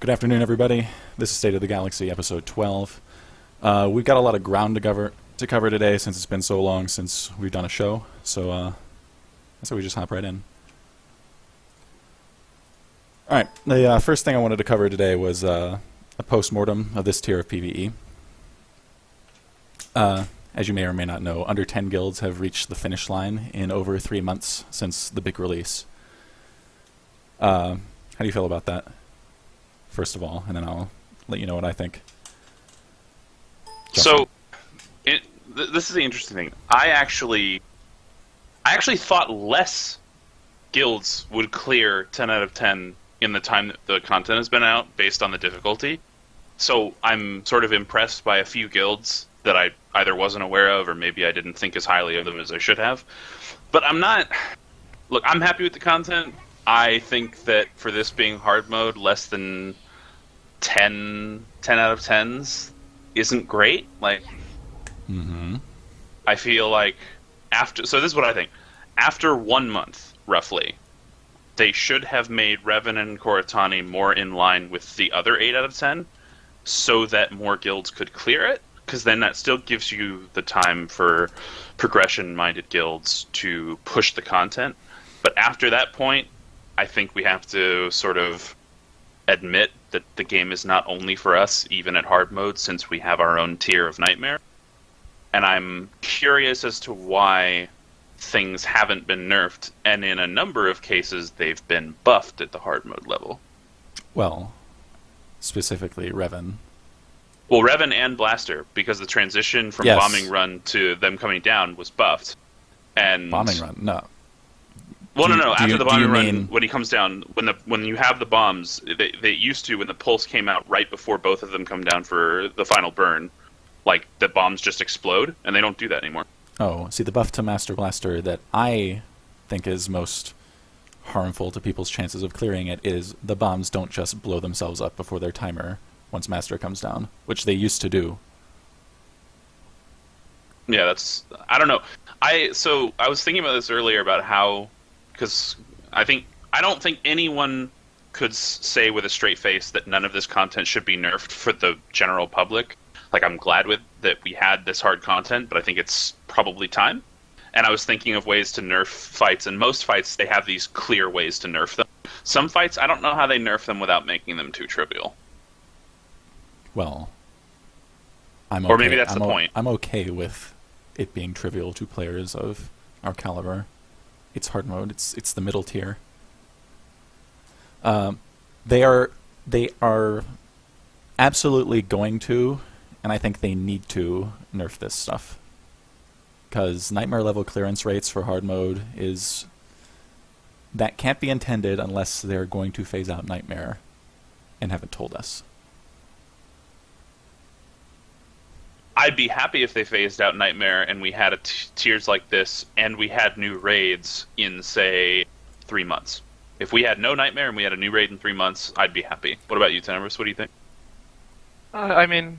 Good afternoon, everybody. This is State of the Galaxy, episode 12. We've got a lot of ground to cover today since it's been so long since we've done a show, so we just hop right in. Alright, the first thing I wanted to cover today was a post-mortem of this tier of PvE. As you may or may not know, under 10 guilds have reached the finish line in over 3 months since the big release. How do you feel about that? First of all, and then I'll let you know what I think. Justin. So, this is the interesting thing. I actually thought less guilds would clear 10 out of 10 in the time that the content has been out, based on the difficulty. So I'm sort of impressed by a few guilds that I either wasn't aware of, or maybe I didn't think as highly of them as I should have. But I'm not... Look, I'm happy with the content. I think that for this being hard mode, less than 10 out of 10s isn't great. Like, I feel like so this is what I think. After 1 month, roughly, they should have made Revan and Koratani more in line with the other 8 out of 10, so that more guilds could clear it, because then that still gives you the time for progression-minded guilds to push the content. But after that point, I think we have to sort of admit that the game is not only for us, even at hard mode, since we have our own tier of Nightmare. And I'm curious as to why things haven't been nerfed, and in a number of cases they've been buffed at the hard mode level. Well, specifically Revan. Well, Revan and Blaster, because the transition from Bombing Run to them coming down was buffed. And Bombing Run? No. Well, no. After the bombing run, when he comes down, when you have the bombs, they used to, when the pulse came out right before both of them come down for the final burn, like, the bombs just explode, and they don't do that anymore. Oh, see, the buff to Master Blaster that I think is most harmful to people's chances of clearing it is the bombs don't just blow themselves up before their timer once Master comes down, which they used to do. Yeah, I don't know. I was thinking about this earlier about how... Because I don't think anyone could say with a straight face that none of this content should be nerfed for the general public. Like, I'm glad that we had this hard content, but I think it's probably time. And I was thinking of ways to nerf fights, and most fights, they have these clear ways to nerf them. Some fights, I don't know how they nerf them without making them too trivial. Well, I'm okay. Or maybe that's the point. I'm okay with it being trivial to players of our caliber. It's hard mode. It's the middle tier. They are absolutely going to, and I think they need to, nerf this stuff. Because Nightmare level clearance rates for hard mode that can't be intended unless they're going to phase out Nightmare and haven't told us. I'd be happy if they phased out Nightmare and we had tiers like this, and we had new raids in, say, 3 months. If we had no Nightmare and we had a new raid in 3 months, I'd be happy. What about you, Tenebrous? What do you think? I mean,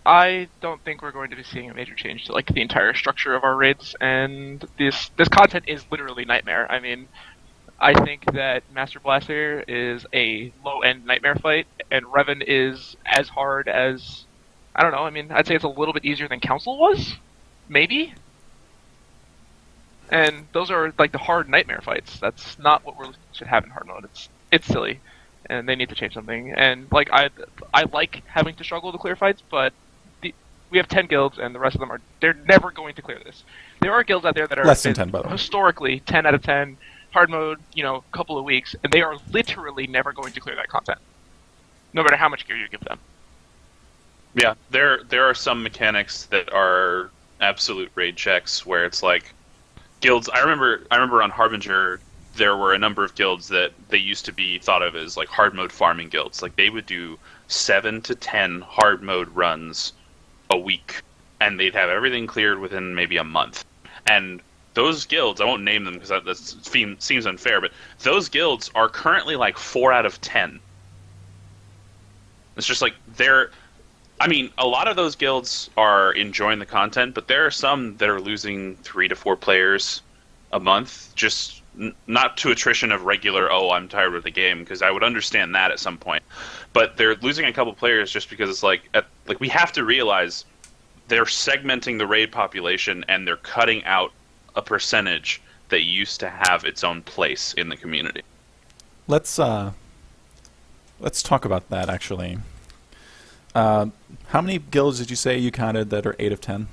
I don't think we're going to be seeing a major change to, like, the entire structure of our raids, and this content is literally Nightmare. I mean, I think that Master Blaster is a low-end Nightmare fight, and Revan is as hard as... I don't know, I mean, I'd say it's a little bit easier than Council was? Maybe? And those are, like, the hard Nightmare fights. That's not what we should have in hard mode. It's silly, and they need to change something. And, like, I like having to struggle to clear fights, but we have 10 guilds, and the rest of them they're never going to clear this. There are guilds out there that are less than 10, by the way. Historically 10 out of 10, hard mode, couple of weeks, and they are literally never going to clear that content, no matter how much gear you give them. Yeah, there are some mechanics that are absolute raid checks where it's like guilds. I remember on Harbinger there were a number of guilds that they used to be thought of as like hard mode farming guilds. Like they would do 7 to 10 hard mode runs a week, and they'd have everything cleared within maybe a month. And those guilds, I won't name them because that seems unfair, but those guilds are currently like 4 out of 10. It's just like I mean, a lot of those guilds are enjoying the content, but there are some that are losing 3 to 4 players a month just not to attrition of regular, oh, I'm tired of the game, because I would understand that at some point. But they're losing a couple players just because it's like we have to realize they're segmenting the raid population and they're cutting out a percentage that used to have its own place in the community. Let's talk about that actually. How many guilds did you say you counted that are 8 of 10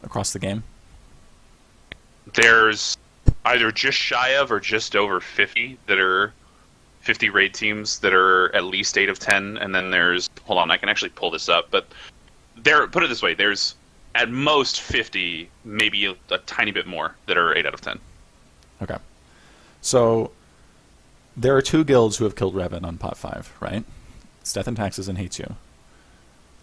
across the game? There's either just shy of or just over 50 that are 50 raid teams that are at least 8 of 10, and then there's, hold on, I can actually pull this up, but put it this way, there's at most 50, maybe a tiny bit more that are 8 out of 10. Okay. So there are 2 guilds who have killed Revan on pot 5, right? It's Death and Taxes and Hates You.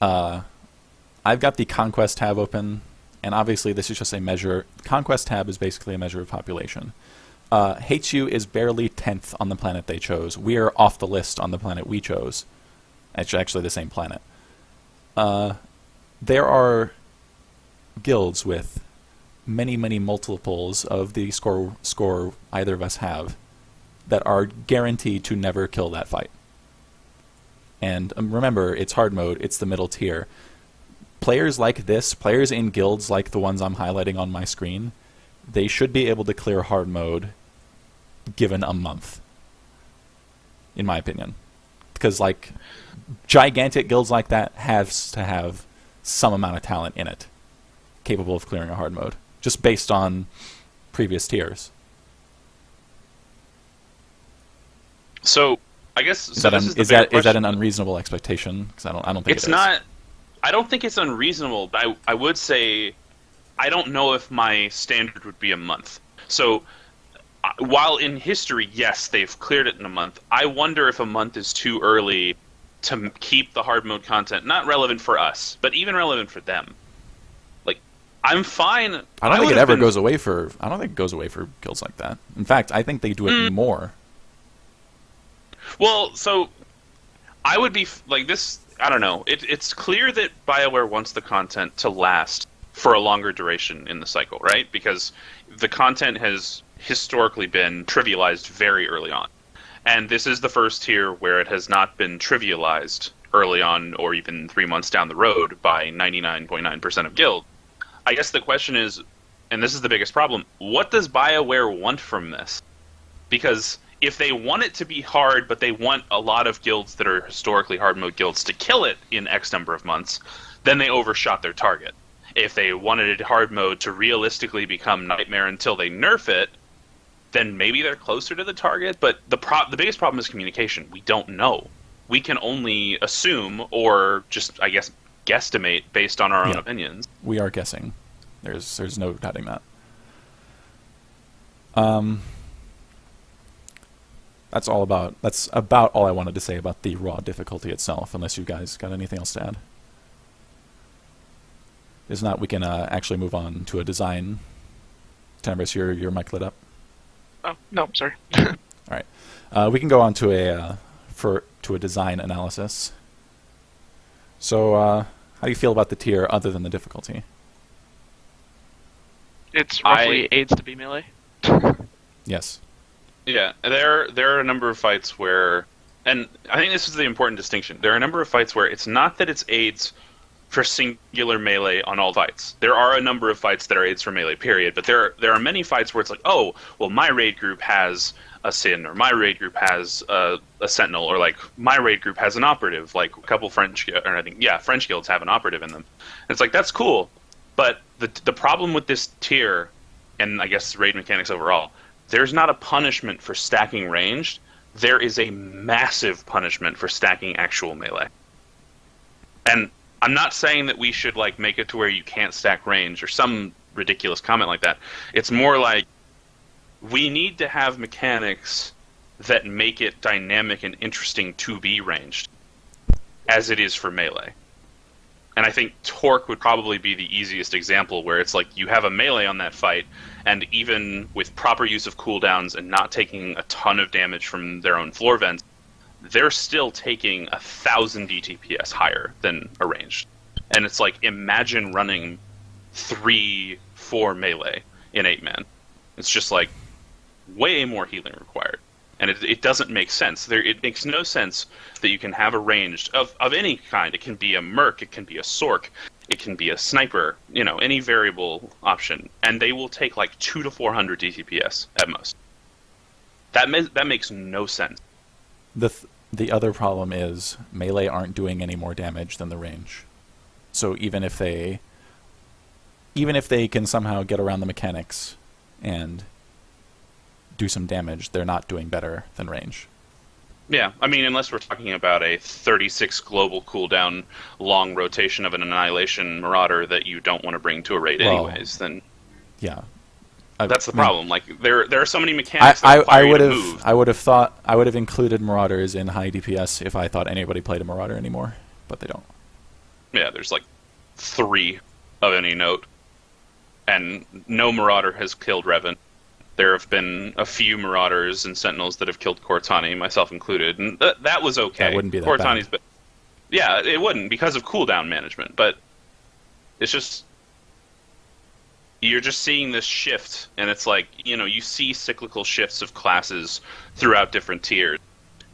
I've got the Conquest tab open, and obviously this is just a measure. Conquest tab is basically a measure of population. Hates You is barely 10th on the planet they chose. We are off the list on the planet we chose. It's actually the same planet. There are guilds with many, many multiples of the score either of us have that are guaranteed to never kill that fight. And remember, it's hard mode, it's the middle tier. Players like this, players in guilds like the ones I'm highlighting on my screen, they should be able to clear hard mode given a month, in my opinion. Because, like, gigantic guilds like that has to have some amount of talent in it capable of clearing a hard mode, just based on previous tiers. So I guess Is that an unreasonable expectation? Because I don't think it's not. I don't think it's unreasonable. But I would say I don't know if my standard would be a month. So while in history, yes, they've cleared it in a month. I wonder if a month is too early to keep the hard mode content not relevant for us, but even relevant for them. Like, I'm fine. I don't think it ever goes away for. I don't think it goes away for guilds like that. In fact, I think they do it more. Well, so I would be like this. I don't know. It's clear that BioWare wants the content to last for a longer duration in the cycle, right? Because the content has historically been trivialized very early on. And this is the first tier where it has not been trivialized early on or even 3 months down the road by 99.9% of guilds. I guess the question is, and this is the biggest problem, what does BioWare want from this? Because if they want it to be hard, but they want a lot of guilds that are historically hard mode guilds to kill it in X number of months, then they overshot their target. If they wanted it hard mode to realistically become Nightmare until they nerf it, then maybe they're closer to the target. But the biggest problem is communication. We don't know. We can only assume or just, I guess, guesstimate based on our own opinions. We are guessing. There's no doubting that. That's about all I wanted to say about the raw difficulty itself, unless you guys got anything else to add. If not, we can actually move on to a design. Tenebris, your mic lit up. Oh, no, sorry. All right. We can go on to a design analysis. So, how do you feel about the tier other than the difficulty? It's roughly aids to be melee. Yes. Yeah, there are a number of fights where, and I think this is the important distinction. There are a number of fights where it's not that it's aids for singular melee on all fights. There are a number of fights that are aids for melee, period. But there are many fights where it's like, oh, well, my raid group has a Sin, or my raid group has a Sentinel, or like my raid group has an operative. Like a couple French guilds have an operative in them. And it's like, that's cool. But the problem with this tier, and I guess raid mechanics overall, there's not a punishment for stacking ranged. There is a massive punishment for stacking actual melee. And I'm not saying that we should like make it to where you can't stack range or some ridiculous comment like that. It's more like we need to have mechanics that make it dynamic and interesting to be ranged, as it is for melee. And I think Torque would probably be the easiest example where it's like you have a melee on that fight, and even with proper use of cooldowns and not taking a ton of damage from their own floor vents, they're still taking 1,000 DTPS higher than a ranged. And it's like, imagine running 3-4 melee in 8-man. It's just like, way more healing required. And it doesn't make sense. It makes no sense that you can have a ranged of any kind. It can be a merc, it can be a sork, it can be a sniper, any variable option, and they will take like 200 to 400 DPS at most. That makes no sense. The other problem is melee aren't doing any more damage than the range. So even if they can somehow get around the mechanics and do some damage, they're not doing better than range. Yeah, I mean, unless we're talking about a 36 global cooldown, long rotation of an Annihilation Marauder that you don't want to bring to a raid anyways, then yeah, that's the problem. Like there are so many mechanics that require you to move. I would have included Marauders in high DPS if I thought anybody played a Marauder anymore, but they don't. Yeah, there's like 3 of any note, and no Marauder has killed Revan. There have been a few Marauders and Sentinels that have killed Cortani, myself included, and that was okay. That wouldn't be that Cortani's bad. Yeah, it wouldn't because of cooldown management, but it's just you're just seeing this shift, and it's like, you see cyclical shifts of classes throughout different tiers.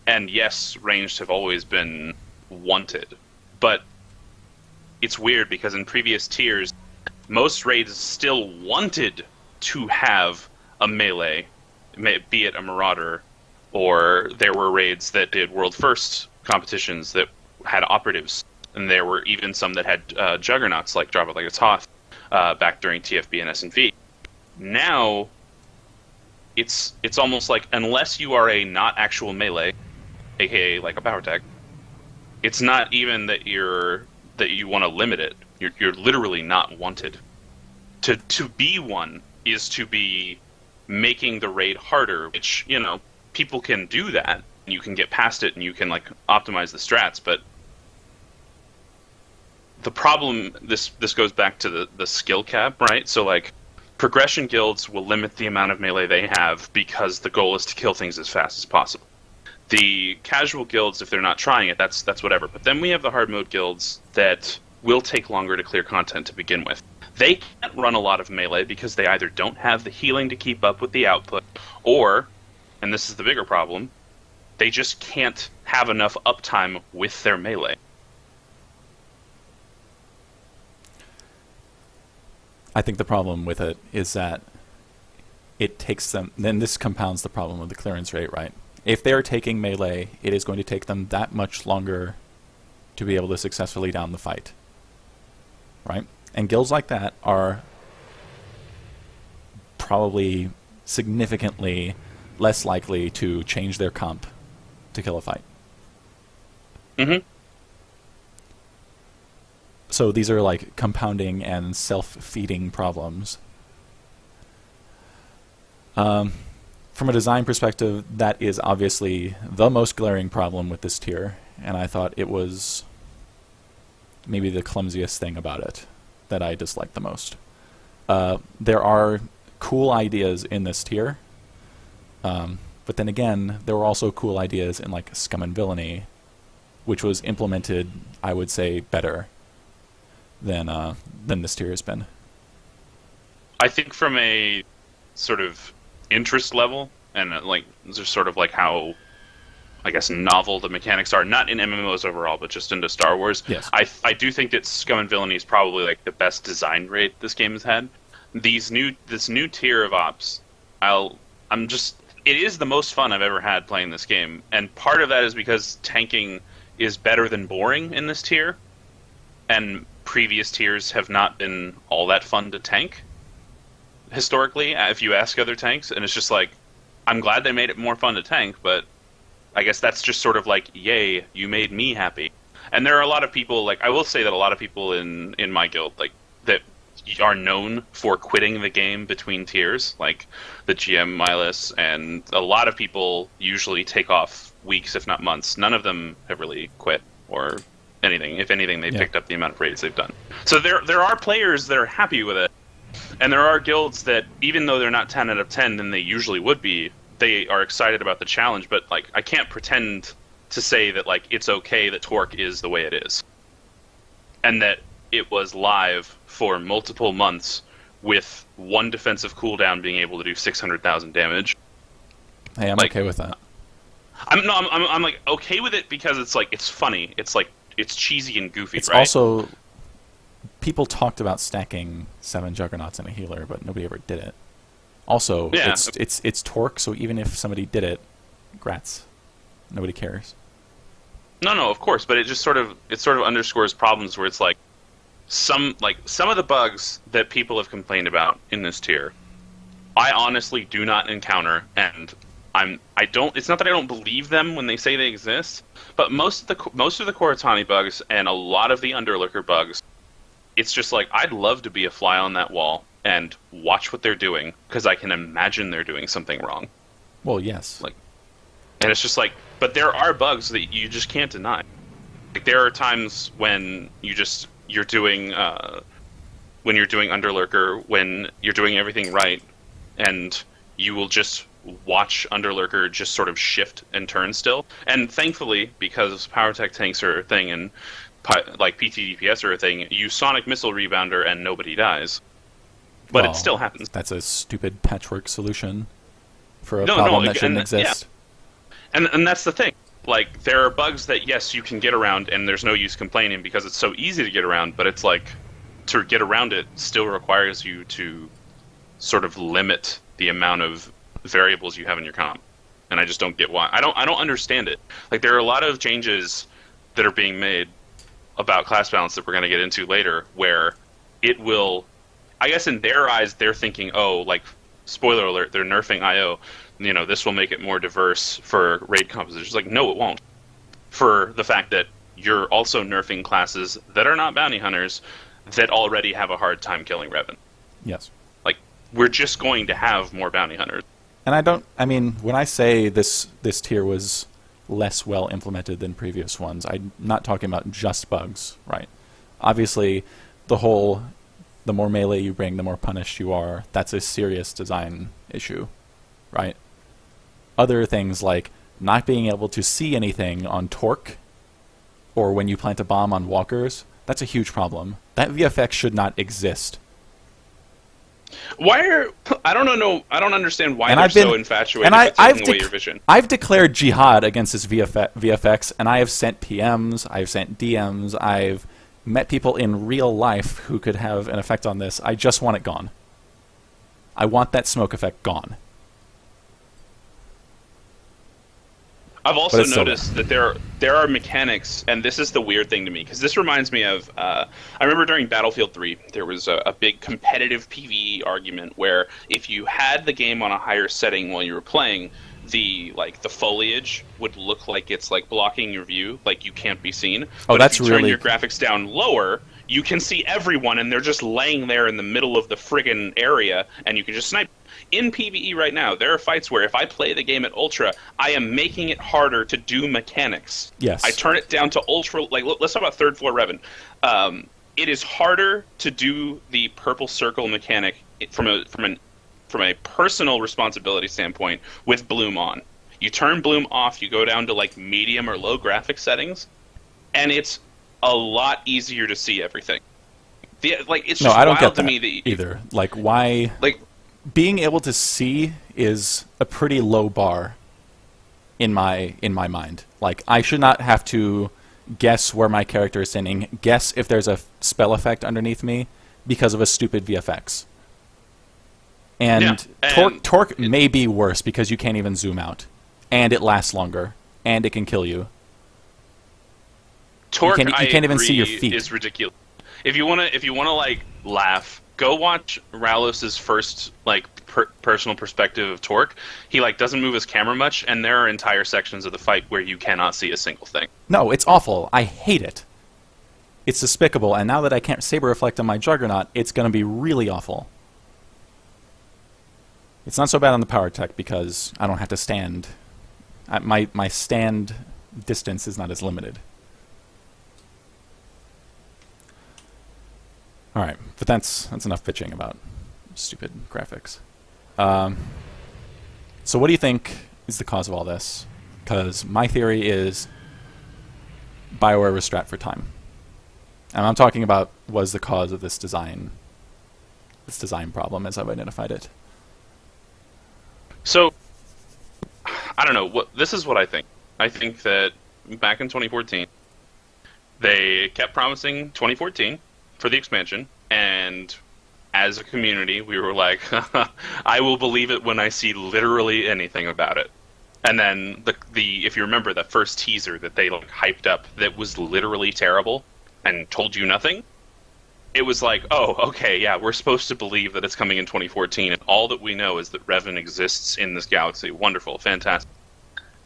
And yes, ranged have always been wanted, but it's weird because in previous tiers, most raids still wanted to have a melee, be it a Marauder, or there were raids that did world first competitions that had operatives, and there were even some that had juggernauts like Drop It Like It's Hot back during TFB and S&V. Now, it's almost like unless you are a not actual melee, aka like a power tag, it's not even that you want to limit it. You're literally not wanted. To be one is to be making the raid harder, which, people can do that, and you can get past it, and you can, optimize the strats, but the problem, this goes back to the skill cap, right? So, progression guilds will limit the amount of melee they have because the goal is to kill things as fast as possible. The casual guilds, if they're not trying it, that's whatever. But then we have the hard mode guilds that will take longer to clear content to begin with. They can't run a lot of melee because they either don't have the healing to keep up with the output, or, and this is the bigger problem, they just can't have enough uptime with their melee. I think the problem with it is that it takes them, then this compounds the problem of the clearance rate, right? If they're taking melee, it is going to take them that much longer to be able to successfully down the fight, right? And guilds like that are probably significantly less likely to change their comp to kill a fight. Mm-hmm. So these are compounding and self-feeding problems. From a design perspective, that is obviously the most glaring problem with this tier, and I thought it was maybe the clumsiest thing about it that I dislike the most. There are cool ideas in this tier, but then again, there were also cool ideas in Scum and Villainy, which was implemented, I would say, better than this tier has been. I think from a sort of interest level, and just sort of how, I guess, novel the mechanics are, not in MMOs overall, but just into Star Wars. Yes. I do think that Scum and Villainy is probably the best design raid this game has had. This new tier of ops, it is the most fun I've ever had playing this game, and part of that is because tanking is better than boring in this tier, and previous tiers have not been all that fun to tank historically, if you ask other tanks, and it's just I'm glad they made it more fun to tank, but I guess that's just sort of yay, you made me happy. And there are a lot of people, I will say that a lot of people in my guild, that are known for quitting the game between tiers, the GM Milas, and a lot of people usually take off weeks, if not months. None of them have really quit or anything. If anything, they picked up the amount of raids they've done. So there are players that are happy with it, and there are guilds that, even though they're not 10 out of 10 than they usually would be, they are excited about the challenge. But I can't pretend to say that it's okay that Torque is the way it is, and that it was live for multiple months with one defensive cooldown being able to do 600,000 damage, Hey, I'm Like, okay with that. I'm like okay with it because it's like it's funny. It's like it's cheesy and goofy, It's right? also people talked about stacking 7 juggernauts in a healer, but nobody ever did it. Also, Yeah. it's torque, so even if somebody did it, grats. Nobody cares. No, of course, but it just sort of underscores problems where it's like some of the bugs that people have complained about in this tier, I honestly do not encounter, and I don't. It's not that I don't believe them when they say they exist, but most of the Koratani bugs and a lot of the Underlooker bugs, it's just like I'd love to be a fly on that wall and watch what they're doing because I can imagine they're doing something wrong. Well, yes. Like, and it's just like, but there are bugs that you just can't deny. Like there are times when you're doing Underlurker, when you're doing everything right, and you will just watch Underlurker just sort of shift and turn still. And thankfully, because power tech tanks are a thing and like PT DPS are a thing, you sonic missile rebounder and nobody dies. But Well, it still happens. That's a stupid patchwork solution for a No, problem no, that shouldn't and- exist. And that's the thing. Like, there are bugs that, yes, you can get around, and there's no use complaining because it's so easy to get around, but it's like, to get around it still requires you to sort of limit the amount of variables you have in your comp. And I just don't get why. I don't understand it. Like, there are a lot of changes that are being made about class balance that we're going to get into later, where it will, I guess in their eyes, they're thinking, oh, like, spoiler alert, they're nerfing IO. You know, this will make it more diverse for raid compositions. Like, no, it won't. For the fact that you're also nerfing classes that are not bounty hunters that already have a hard time killing Revan. Yes. Like, we're just going to have more bounty hunters. And I mean, when I say this tier was less well implemented than previous ones, I'm not talking about just bugs, right? Obviously, the more melee you bring, the more punished you are. That's a serious design issue, right? Other things like not being able to see anything on torque or when you plant a bomb on walkers, that's a huge problem. That VFX should not exist. I don't understand why And they're I've been- so infatuated and with taking away your vision. I've declared jihad against this VFX, and I have sent PMs, I've sent DMs, I've met people in real life who could have an effect on this. I just want it gone. I want that smoke effect gone. I've also But it's still noticed that there are mechanics, and this is the weird thing to me, because this reminds me of, I remember during Battlefield 3, there was a big competitive PvE argument where if you had the game on a higher setting while you were playing, the foliage would look like it's like blocking your view, like you can't be seen. Oh, but that's if you turn really- your graphics down lower, you can see everyone, and they're just laying there in the middle of the friggin' area, and you can just snipe. In PvE right now, there are fights where if I play the game at Ultra, I am making it harder to do mechanics. Yes. I turn it down to Ultra. Like, let's talk about third floor Revan. It is harder to do the purple circle mechanic from a personal responsibility standpoint with Bloom on. You turn Bloom off, you go down to like medium or low graphic settings, and it's a lot easier to see everything. It's just No, I don't wild get to me that that either. Like, why... like. Being able to see is a pretty low bar in my mind. Like, I should not have to guess where my character is standing, guess if there's a spell effect underneath me because of a stupid VFX. And, torque may be worse because you can't even zoom out, and it lasts longer, and it can kill you. Torque, you can't even see your agree, feet. is ridiculous. If you wanna like laugh, go watch Ralos's first like personal perspective of Torque. He like doesn't move his camera much, and there are entire sections of the fight where you cannot see a single thing. No, it's awful. I hate it. It's despicable, and now that I can't saber reflect on my Juggernaut, it's going to be really awful. It's not so bad on the power tech because I don't have to stand. My stand distance is not as limited. All right, but that's enough bitching about stupid graphics. So what do you think is the cause of all this? Because my theory is BioWare was strapped for time. And I'm talking about was the cause of this design problem as I've identified it. So I don't know. This is what I think. I think that back in 2014, they kept promising 2014 for the expansion, and as a community, we were like, I will believe it when I see literally anything about it. And then the if you remember that first teaser that they like hyped up that was literally terrible and told you nothing, it was like, oh, okay, yeah, we're supposed to believe that it's coming in 2014, and all that we know is that Revan exists in this galaxy. Wonderful, fantastic.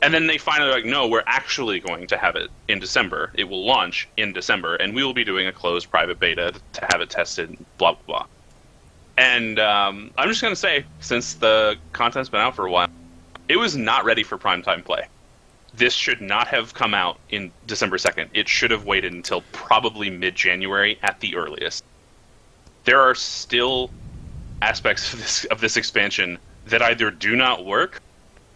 And then they finally like, no, we're actually going to have it in December. It will launch in December, and we will be doing a closed private beta to have it tested, blah, blah, blah. And I'm just going to say, since the content's been out for a while, it was not ready for primetime play. This should not have come out in December 2nd. It should have waited until probably mid-January at the earliest. There are still aspects of this expansion that either do not work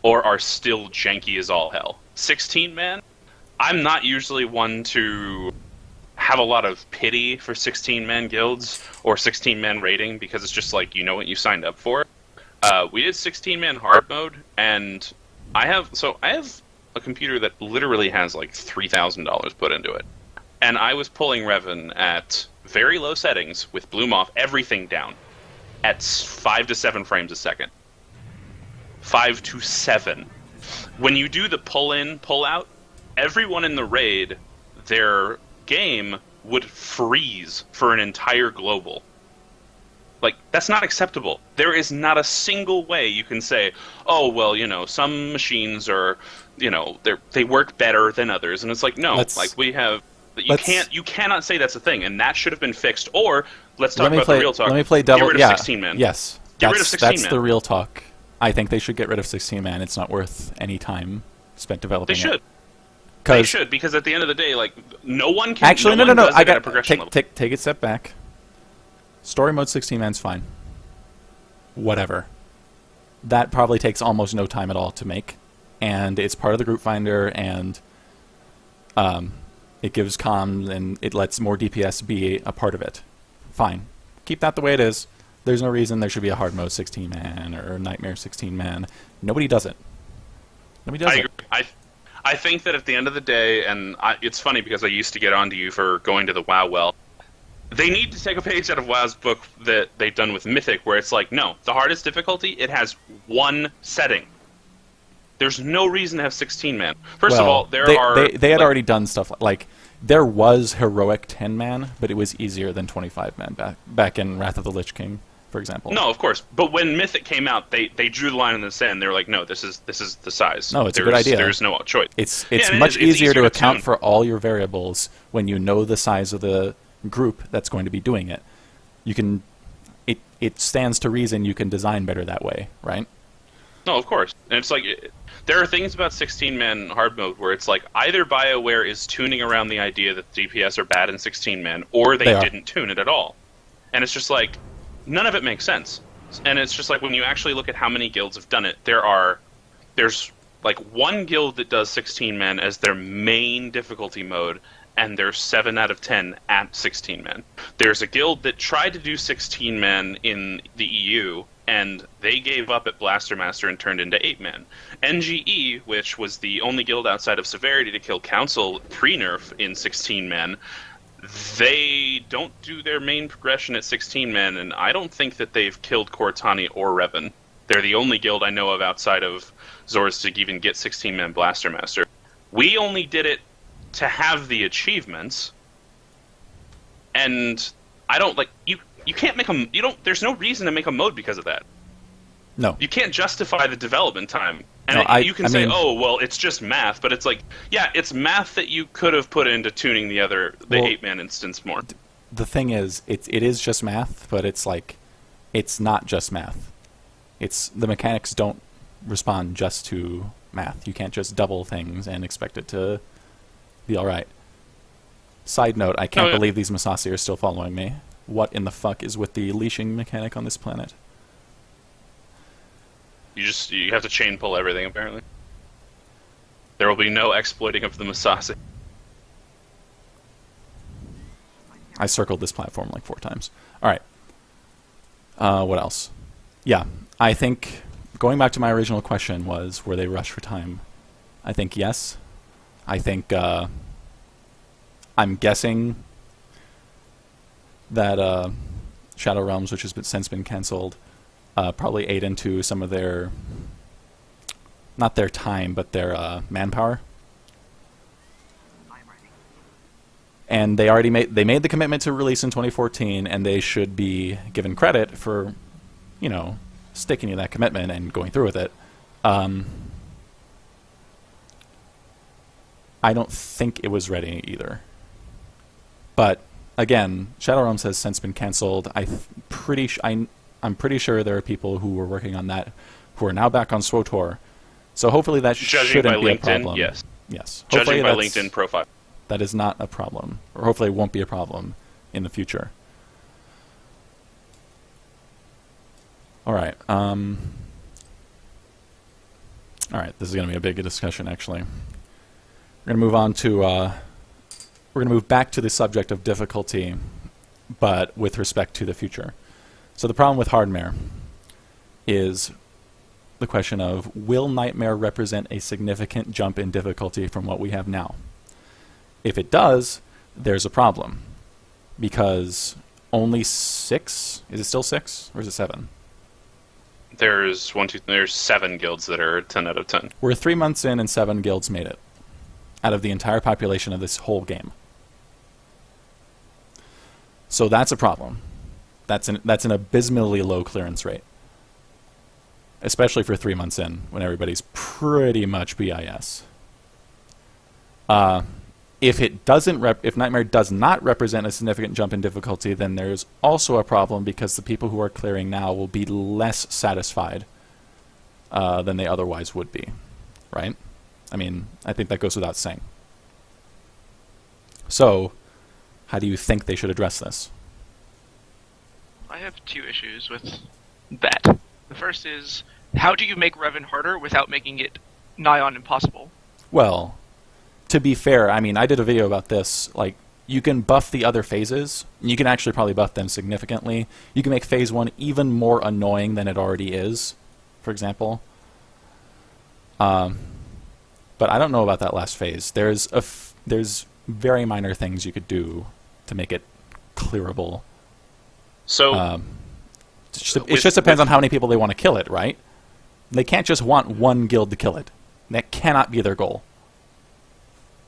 or are still janky as all hell. 16-man, I'm not usually one to have a lot of pity for 16-man guilds or 16-man raiding because it's just like, you know what you signed up for. We did 16-man hard mode, and I have a computer that literally has like $3,000 put into it. And I was pulling Revan at very low settings with Bloom off, everything down, at 5 to 7 frames a second. 5 to 7. When you do the pull-in, pull-out, everyone in the raid, their game would freeze for an entire global. Like, that's not acceptable. There is not a single way you can say, oh, well, you know, some machines are, you know, they work better than others. And it's like, no, you cannot say that's a thing, and that should have been fixed. Or, let's talk about the real talk. Let me play devil. Get rid of 16-man. Yes. Get rid of 16-man. That's the real talk. I think they should get rid of 16-man. It's not worth any time spent developing it. They should. They should, because at the end of the day, like, no one can... Actually, no. I got progression level. Take a step back. Story mode 16-man's fine. Whatever. That probably takes almost no time at all to make. And it's part of the group finder, and it gives comms, and it lets more DPS be a part of it. Fine. Keep that the way it is. There's no reason there should be a hard mode 16-man or Nightmare 16-man. Nobody does it. Nobody does it. I think that at the end of the day, and it's funny because I used to get onto you for going to the WoW well, they need to take a page out of WoW's book that they've done with Mythic, where it's like, no, the hardest difficulty, it has one setting. There's no reason to have 16-man. First of all, they had already done stuff like there was heroic 10-man, but it was easier than 25-man back in Wrath of the Lich King, for example. No, of course. But when Mythic came out, they drew the line in the sand. They were like, no, this is the size. No, it's a good idea. There's no choice. It's much easier to account for all your variables when you know the size of the group that's going to be doing it. You can, it stands to reason you can design better that way, right? No, of course. And it's like, there are things about 16-man hard mode where it's like, either BioWare is tuning around the idea that DPS are bad in 16-man, or they didn't tune it at all. And it's just like, none of it makes sense. And it's just like, when you actually look at how many guilds have done it, there's like one guild that does 16-man as their main difficulty mode, and there's 7 out of 10 at 16-man. There's a guild that tried to do 16-man in the EU, and they gave up at Blaster Master and turned into 8-man. NGE, which was the only guild outside of Severity to kill Council pre-nerf in 16-man, they don't do their main progression at 16-man, and I don't think that they've killed Cortani or Revan. They're the only guild I know of outside of Zors to even get 16-man Blaster Master. We only did it to have the achievements, and I don't like you can't make them. There's no reason to make a mode because of that. No, you can't justify the development time. And you can say, oh, well, it's just math, but it's like, yeah, it's math that you could have put into tuning the 8-man instance more. The thing is, it is just math, but it's like, it's not just math. The mechanics don't respond just to math. You can't just double things and expect it to be all right. Side note, I can't believe these Masasi are still following me. What in the fuck is with the leashing mechanic on this planet? You have to chain pull everything, apparently. There will be no exploiting of the Masasi. I circled this platform like 4 times. Alright. What else? Yeah, I think going back to my original question was, were they rushed for time? I think yes. I think I'm guessing that Shadow Realms, which has since been cancelled, probably ate into some of their, not their time, but their manpower. And they already made the commitment to release in 2014, and they should be given credit for, sticking to that commitment and going through with it. I don't think it was ready either. But again, Shadow Realms has since been cancelled. I'm pretty sure there are people who were working on that who are now back on SWTOR. So hopefully that shouldn't be LinkedIn, a problem. Yes. Yes. Judging by LinkedIn profile. That is not a problem, or hopefully it won't be a problem in the future. All right. All right. This is going to be a big discussion, actually. We're going to move on to. We're going to move back to the subject of difficulty, but with respect to the future. So the problem with hardmare is the question of, will Nightmare represent a significant jump in difficulty from what we have now? If it does, there's a problem, because only 6, is it still 6, or is it 7? There's 7 guilds that are 10 out of 10. We're 3 months in and 7 guilds made it, out of the entire population of this whole game. So that's a problem. That's an abysmally low clearance rate, especially for 3 months in, when everybody's pretty much BIS. If Nightmare does not represent a significant jump in difficulty, then there's also a problem, because the people who are clearing now will be less satisfied than they otherwise would be, right? I mean, I think that goes without saying. So, how do you think they should address this? I have 2 issues with that. The first is, how do you make Revan harder without making it nigh on impossible? Well, to be fair, I mean, I did a video about this. Like, you can buff the other phases. You can actually probably buff them significantly. You can make phase 1 even more annoying than it already is, for example. But I don't know about that last phase. There's very minor things you could do to make it clearable. So it just depends on how many people they want to kill it, right? They can't just want one guild to kill it. That cannot be their goal.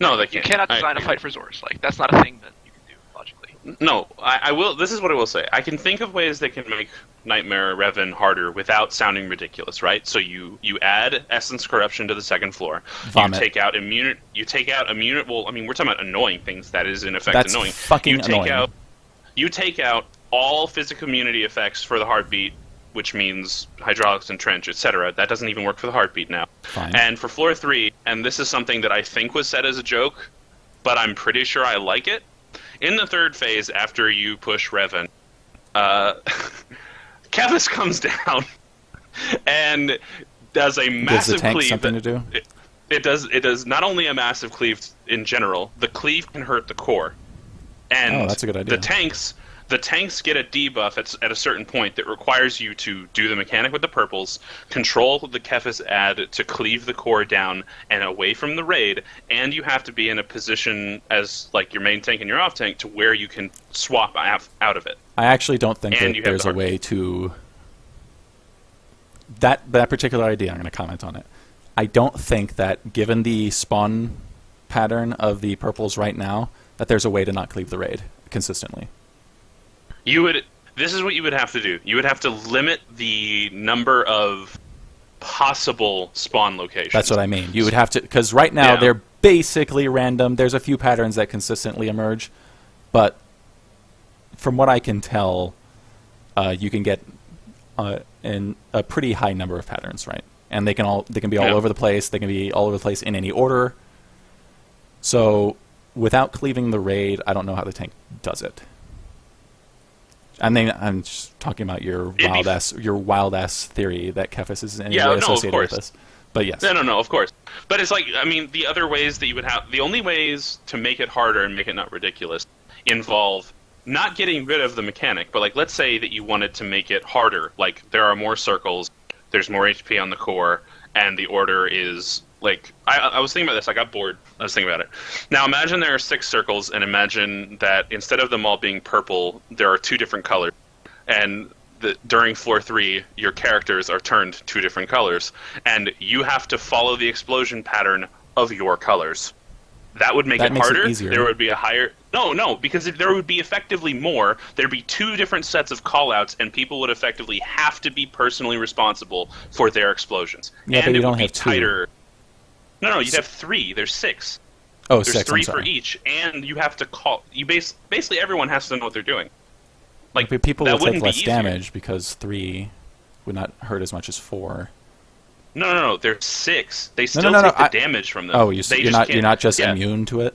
No, they can't. You cannot design a fight for Zors. Like, that's not a thing that you can do logically. No, I will. This is what I will say. I can think of ways they can make Nightmare Revan harder without sounding ridiculous, right? So you add Essence Corruption to the second floor. Vomit. You take out immune. Well, I mean, we're talking about annoying things. That is in effect That's annoying. fucking annoying. You take out all physical immunity effects for the heartbeat, which means hydraulics and trench, etc. That doesn't even work for the heartbeat now. Fine. And for floor 3, and this is something that I think was said as a joke, but I'm pretty sure I like it. In the 3rd phase, after you push Revan, Kevis comes down and does a massive Gives the tank cleave. something to do? It does not only a massive cleave in general. The cleave can hurt the core, and that's a good idea. The tanks get a debuff at a certain point that requires you to do the mechanic with the purples, control the Kephis ad to cleave the core down and away from the raid, and you have to be in a position as like your main tank and your off tank to where you can swap out of it. I actually don't think And that you have there's the a way to... That particular idea, I'm going to comment on it. I don't think that, given the spawn pattern of the purples right now, that there's a way to not cleave the raid consistently. This is what you would have to do. You would have to limit the number of possible spawn locations. That's what I mean. You would have to, because right now Yeah. they're basically random. There's a few patterns that consistently emerge, but from what I can tell, you can get in a pretty high number of patterns, right? And they can be all over the place. They can be all over the place in any order. So without cleaving the raid, I don't know how the tank does it. I mean, I'm just talking about your wild ass theory that Kephis is in any way associated with this. But yes. No, of course. But it's like, I mean, the other ways that you would have, the only ways to make it harder and make it not ridiculous involve not getting rid of the mechanic, but like, let's say that you wanted to make it harder, like there are more circles, there's more HP on the core, and the order is like I was thinking about this. I got bored. I was thinking about it. Now imagine there are 6 circles, and imagine that instead of them all being purple, there are 2 different colors, and during floor 3, your characters are turned 2 different colors, and you have to follow the explosion pattern of your colors. That would make it harder. There would be a higher... No, because if there would be effectively more. There'd be 2 different sets of callouts, and people would effectively have to be personally responsible for their explosions. Yeah, and but you it don't would be have 2. tighter. No, you'd have 3. There's 6. Oh, There's 6. 3 for each, and you have to call... Basically, everyone has to know what they're doing. Like, but people that will take wouldn't be less easier. damage because 3 would not hurt as much as 4. No. There's 6. They still No, take the damage from them. Oh, you're not just immune to it?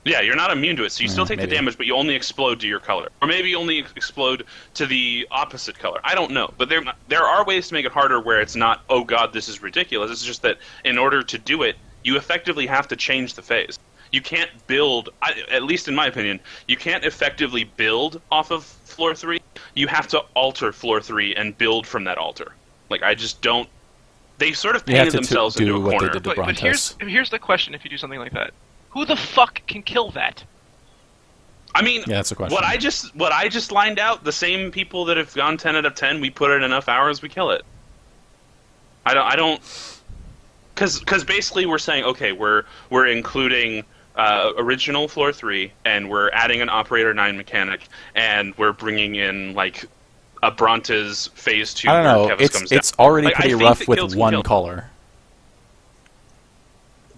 Yeah, you're not immune to it, so you still take the damage, but you only explode to your color. Or maybe you only explode to the opposite color. I don't know. But there are ways to make it harder where it's not, oh god, this is ridiculous. It's just that in order to do it, you effectively have to change the phase. You can't build, at least in my opinion, you can't effectively build off of floor 3. You have to alter floor 3 and build from that altar. Like, I just don't... They sort of painted themselves into a corner. But here's the question if you do something like that. Who the fuck can kill that? I mean, yeah, that's a question. What I just lined out, the same people that have gone 10 out of 10, we put in enough hours, we kill it. I don't... Because basically we're saying, okay, we're including... original floor 3, and we're adding an operator 9 mechanic, and we're bringing in like a Brontes phase 2. I don't know. It's already pretty rough with one color.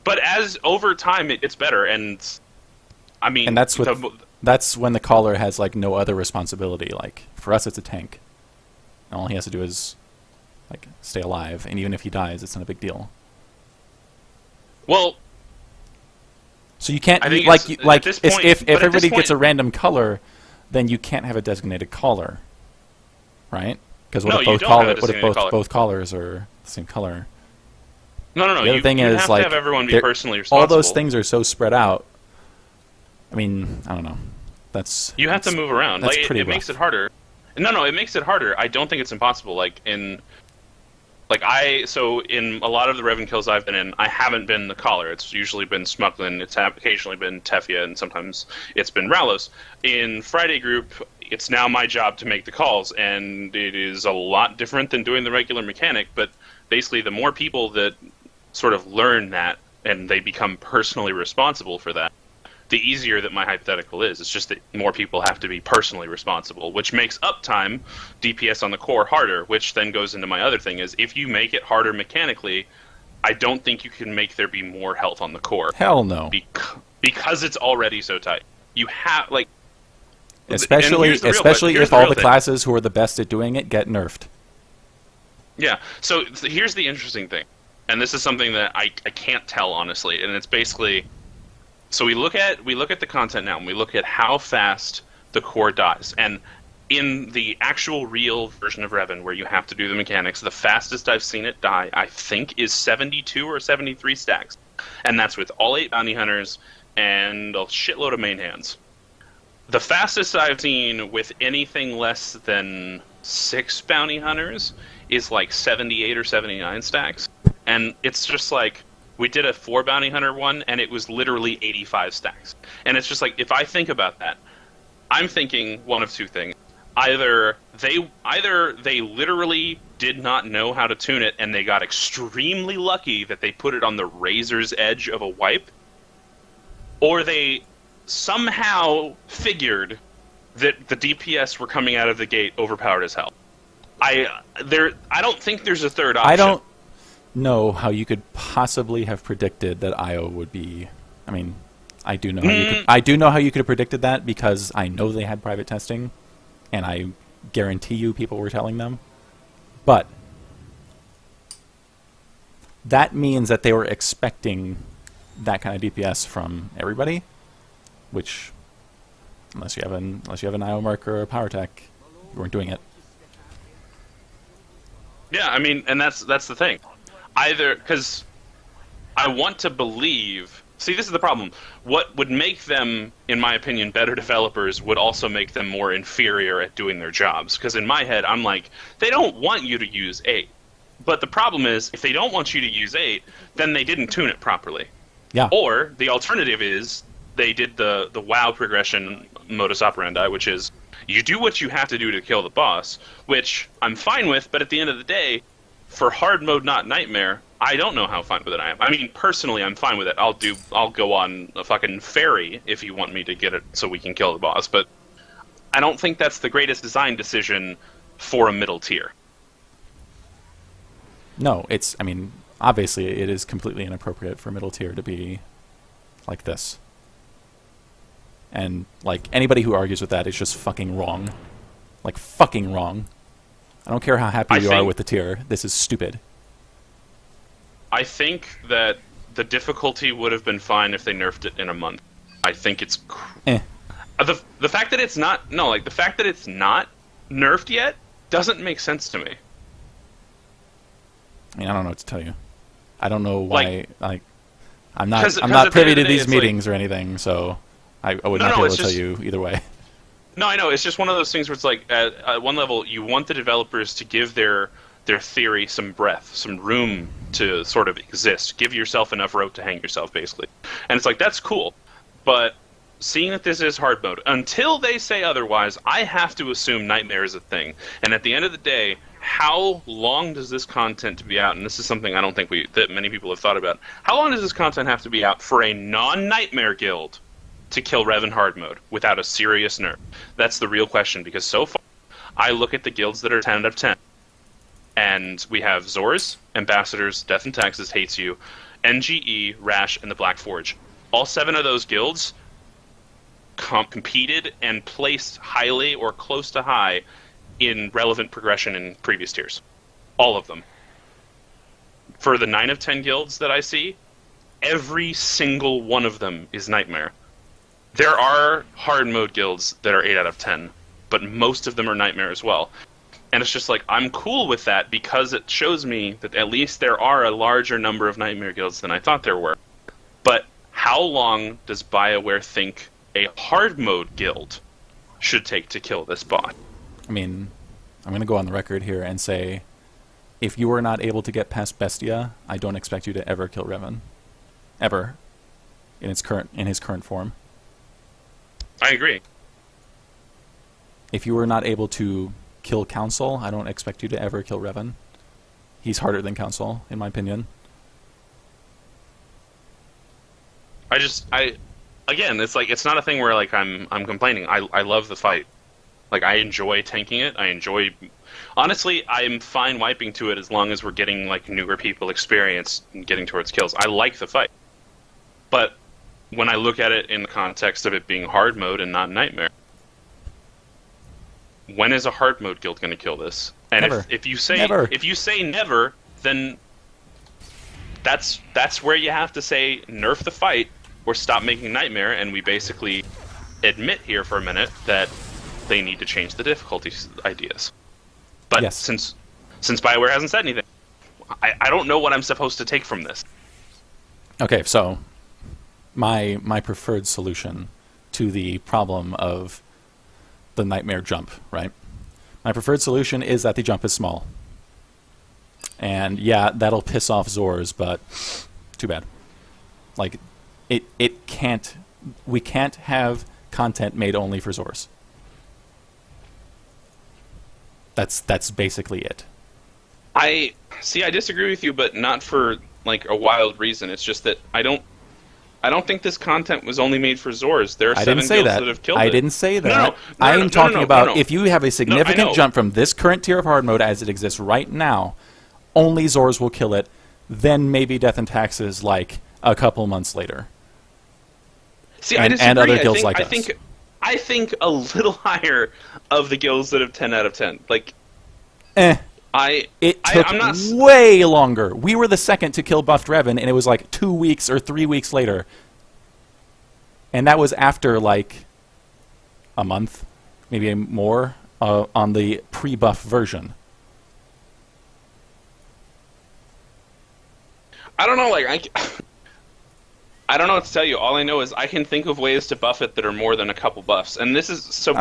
But as over time, it's better, and I mean, and that's when the caller has like no other responsibility. Like for us, it's a tank. And all he has to do is like stay alive, and even if he dies, it's not a big deal. Well. So you can't if everybody gets a random color, then you can't have a designated caller, right? Because what if both collars are the same color? No. The other thing is have to have everyone be personally responsible. All those things are so spread out. I mean, I don't know. You have to move around. That's like pretty it makes it harder. No, it makes it harder. I don't think it's impossible. So in a lot of the Revan kills I've been in, I haven't been the caller. It's usually been Smucklin, it's occasionally been Tefia, and sometimes it's been Ralos. In Friday Group, it's now my job to make the calls, and it is a lot different than doing the regular mechanic, but basically the more people that sort of learn that, and they become personally responsible for that, the easier that my hypothetical is. It's just that more people have to be personally responsible, which makes uptime, DPS on the core, harder, which then goes into my other thing, is if you make it harder mechanically, I don't think you can make there be more health on the core. Hell no. Because it's already so tight. You have, like... Especially if all the classes who are the best at doing it get nerfed. Yeah, so here's the interesting thing, and this is something that I can't tell, honestly, and it's basically... So we look at the content now, and we look at how fast the core dies. And in the actual real version of Revan, where you have to do the mechanics, the fastest I've seen it die, I think, is 72 or 73 stacks. And that's with all 8 bounty hunters and a shitload of main hands. The fastest I've seen with anything less than 6 bounty hunters is like 78 or 79 stacks. And it's just like... We did a 4 bounty hunter one, and it was literally 85 stacks. And it's just like, if I think about that, I'm thinking one of 2 things. Either they literally did not know how to tune it, and they got extremely lucky that they put it on the razor's edge of a wipe, or they somehow figured that the DPS were coming out of the gate overpowered as hell. I don't think there's a third option. I don't know how you could possibly have predicted that IO would be... I mean, I do know how you could have predicted that because I know they had private testing, and I guarantee you people were telling them. But that means that they were expecting that kind of DPS from everybody, which, unless you have an IO marker or a power tech, you weren't doing it. Yeah, I mean, and that's the thing. Either, because I want to believe... See, this is the problem. What would make them, in my opinion, better developers would also make them more inferior at doing their jobs. Because in my head, I'm like, they don't want you to use 8. But the problem is, if they don't want you to use 8, then they didn't tune it properly. Yeah. Or the alternative is they did the WoW progression modus operandi, which is you do what you have to do to kill the boss, which I'm fine with, but at the end of the day, for hard mode, not nightmare, I don't know how fine with it I am. I mean, personally, I'm fine with it. I'll go on a fucking ferry if you want me to get it so we can kill the boss, but I don't think that's the greatest design decision for a middle tier. No, I mean, obviously it is completely inappropriate for middle tier to be like this. And, like, anybody who argues with that is just fucking wrong. Like, fucking wrong. I don't care how happy you are with the tier. This is stupid. I think that the difficulty would have been fine if they nerfed it in a month. I think it's... The fact that it's not... No, like, the fact that it's not nerfed yet doesn't make sense to me. I mean, I don't know what to tell you. I don't know why... I'm not 'cause not at the privy end of to the day, these it's like- meetings or anything, so I would not be able to tell you either way. No, I know. It's just one of those things where it's like, at one level, you want the developers to give their theory some breath, some room to sort of exist. Give yourself enough rope to hang yourself, basically. And it's like, that's cool. But seeing that this is hard mode, until they say otherwise, I have to assume Nightmare is a thing. And at the end of the day, how long does this content to be out? And this is something I don't think that many people have thought about. How long does this content have to be out for a non-Nightmare guild to kill Rev in hard mode without a serious nerf? That's the real question, because so far, I look at the guilds that are 10 out of 10. And we have Zors, Ambassadors, Death and Taxes Hates You, NGE, Rash, and the Black Forge. All 7 of those guilds competed and placed highly or close to high in relevant progression in previous tiers. All of them. For the 9 of 10 guilds that I see, every single one of them is Nightmare. There are hard mode guilds that are 8 out of 10, but most of them are Nightmare as well. And it's just like, I'm cool with that because it shows me that at least there are a larger number of Nightmare guilds than I thought there were. But how long does BioWare think a hard mode guild should take to kill this bot? I mean, I'm going to go on the record here and say, if you are not able to get past Bestia, I don't expect you to ever kill Revan. Ever. In his current form. I agree. If you are not able to kill Council, I don't expect you to ever kill Revan. He's harder than Council, in my opinion. Again, it's like, it's not a thing where like I'm complaining. I love the fight. Like, I enjoy tanking it. Honestly, I'm fine wiping to it as long as we're getting like newer people experience and getting towards kills. I like the fight. But when I look at it in the context of it being hard mode and not Nightmare, when is a hard mode guild going to kill this? And never. if you say never, then that's where you have to say nerf the fight or stop making Nightmare, and we basically admit here for a minute that they need to change the difficulty ideas. But yes. since BioWare hasn't said anything, I don't know what I'm supposed to take from this. Okay, so my preferred solution to the problem of the Nightmare jump, right? My preferred solution is that the jump is small. And yeah, that'll piss off Zors, but too bad. Like, we can't have content made only for Zors. That's basically it. I disagree with you, but not for like a wild reason. It's just that I don't think this content was only made for Zors. There are 7 guilds that have killed it. I didn't say that. No, I am talking about if you have a significant No, jump from this current tier of hard mode as it exists right now, only Zors will kill it, then maybe Death and Taxes like a couple months later. See, I disagree. And other guilds like us. I think a little higher of the guilds that have 10 out of 10. Like, It took way longer. We were the second to kill buffed Revan, and it was like 2 weeks or 3 weeks later. And that was after like a month, maybe more, on the pre-buff version. I don't know, like, I don't know what to tell you. All I know is I can think of ways to buff it that are more than a couple buffs. And this is so.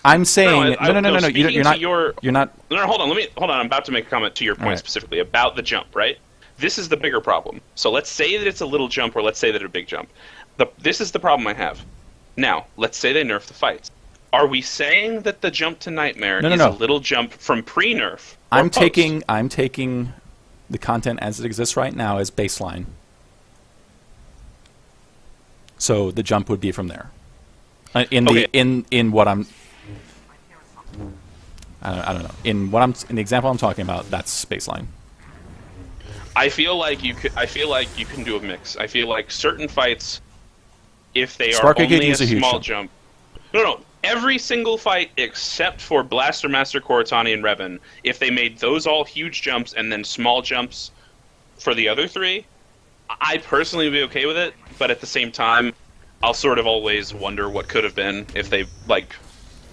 I'm saying no. Speaking You're not. to your, You're not. No, hold on. I'm about to make a comment to your point Right. specifically about the jump. Right. This is the bigger problem. So let's say that it's a little jump, or let's say that it's a big jump. This is the problem I have. Now, let's say they nerf the fights. Are we saying that the jump to Nightmare is a little jump from pre-nerf? I'm taking the content as it exists right now as baseline. So the jump would be from there. In what I'm, I don't know. In the example I'm talking about, that's baseline. I feel like you can do a mix. I feel like certain fights, if they are only a small jump. No. Every single fight except for Blaster Master, Cortani, and Revan, if they made those all huge jumps and then small jumps for the other three, I personally would be okay with it, but at the same time, I'll sort of always wonder what could have been if they, like,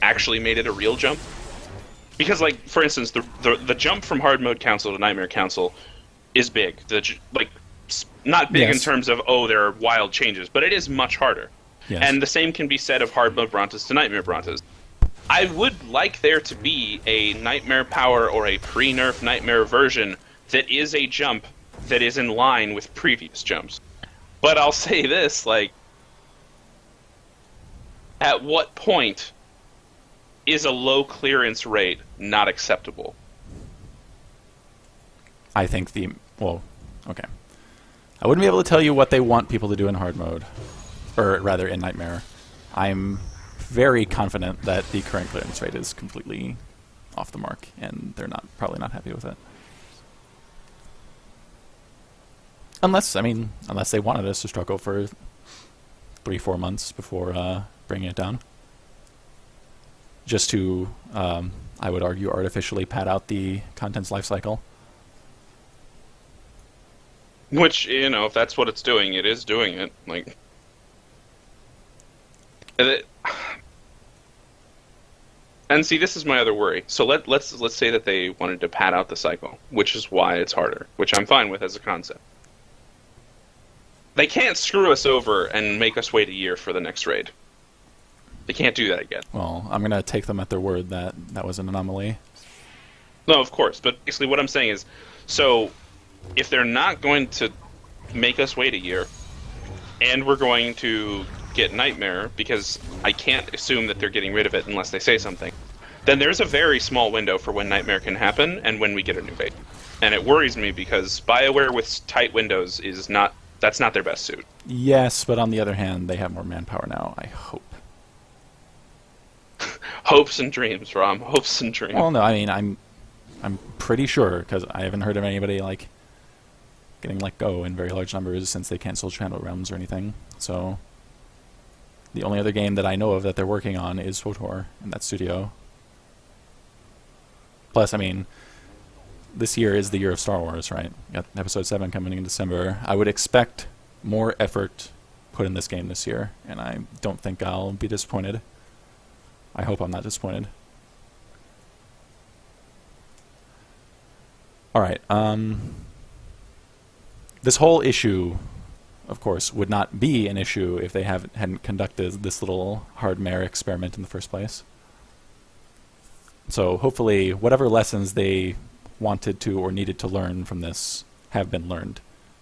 actually made it a real jump. Because, like, for instance, the jump from Hard Mode Council to Nightmare Council is big. Not big in terms of, there are wild changes, but it is much harder. Yes. And the same can be said of Hard Mode Brontas to Nightmare Brontas. I would like there to be a Nightmare Power or a pre-nerf Nightmare version that is a jump that is in line with previous jumps. But I'll say this, like, at what point is a low clearance rate not acceptable? I think okay. I wouldn't be able to tell you what they want people to do in hard mode. Or rather, in Nightmare. I'm very confident that the current clearance rate is completely off the mark, and they're probably not happy with it. Unless they wanted us to struggle for 3-4 months before bringing it down. Just to, I would argue, artificially pad out the content's life cycle. Which, if that's what it's doing, it is doing it. Like... And see, this is my other worry. So let's say that they wanted to pad out the cycle, which is why it's harder, which I'm fine with as a concept. They can't screw us over and make us wait a year for the next raid. They can't do that again. Well, I'm going to take them at their word that was an anomaly. No, of course, but basically what I'm saying is, so if they're not going to make us wait a year, and we're going to get Nightmare, because I can't assume that they're getting rid of it unless they say something, then there's a very small window for when Nightmare can happen and when we get a new bait. And it worries me because BioWare with tight windows that's not their best suit. Yes, but on the other hand, they have more manpower now, I hope. Hopes and dreams, Rom. Hopes and dreams. Well, no, I mean, I'm pretty sure, because I haven't heard of anybody, like, getting let go in very large numbers since they canceled Shadow Realms or anything, so... The only other game that I know of that they're working on is SWTOR in that studio. Plus, I mean, this year is the year of Star Wars, right? You got Episode 7 coming in December. I would expect more effort put in this game this year, and I don't think I'll be disappointed. I hope I'm not disappointed. Alright, this whole issue... of course, would not be an issue if they hadn't conducted this little hardmare experiment in the first place. So hopefully whatever lessons they wanted to or needed to learn from this have been learned,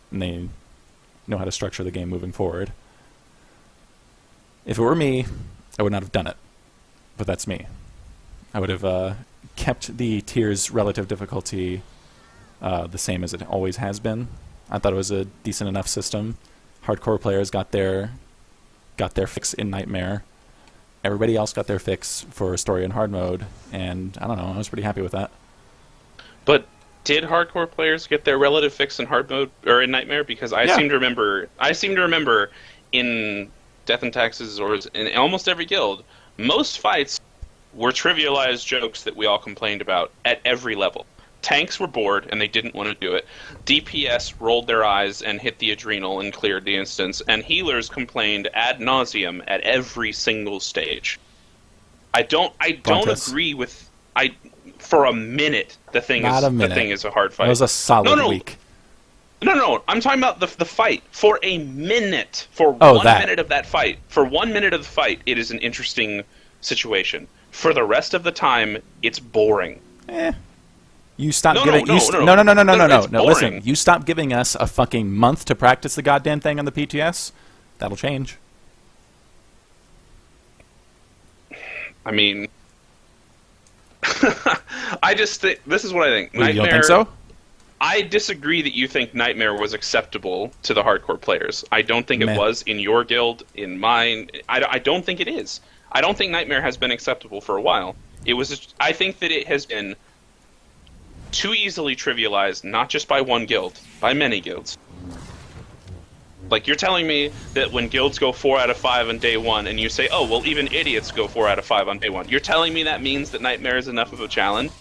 and they know how to structure the game moving forward. If it were me, I would not have done it, but that's me. I would have kept the tiers relative difficulty the same as it always has been. I thought it was a decent enough system. Hardcore players got their fix in Nightmare. Everybody else got their fix for story and hard mode, and I don't know, I was pretty happy with that. But did hardcore players get their relative fix in hard mode or in Nightmare? Because I seem to remember in Death and Taxes or in almost every guild, most fights were trivialized jokes that we all complained about at every level. Tanks were bored and they didn't want to do it. DPS rolled their eyes and hit the adrenal and cleared the instance, and healers complained ad nauseum at every single stage. I don't agree with for a minute the thing is a hard fight. It was a solid week. No, I'm talking about the fight. For a minute, for 1 minute of that fight, for 1 minute of the fight, it is an interesting situation. For the rest of the time, it's boring. You stop No, giving. no, you no, st- no. no, no, no, no, no, No, no, it's no. Listen, boring. you stop giving us a fucking month to practice the goddamn thing on the PTS. That'll change. I mean, I just think this is what I think. You don't think so? I disagree that you think Nightmare was acceptable to the hardcore players. I don't think Meh. it was in your guild, in mine. I don't think it is. I don't think Nightmare has been acceptable for a while. I think that it has been too easily trivialized, not just by one guild, by many guilds. Like, you're telling me that when guilds go 4 out of 5 on day 1, and you say, oh, well, even idiots go 4 out of 5 on day 1. You're telling me that means that Nightmare is enough of a challenge?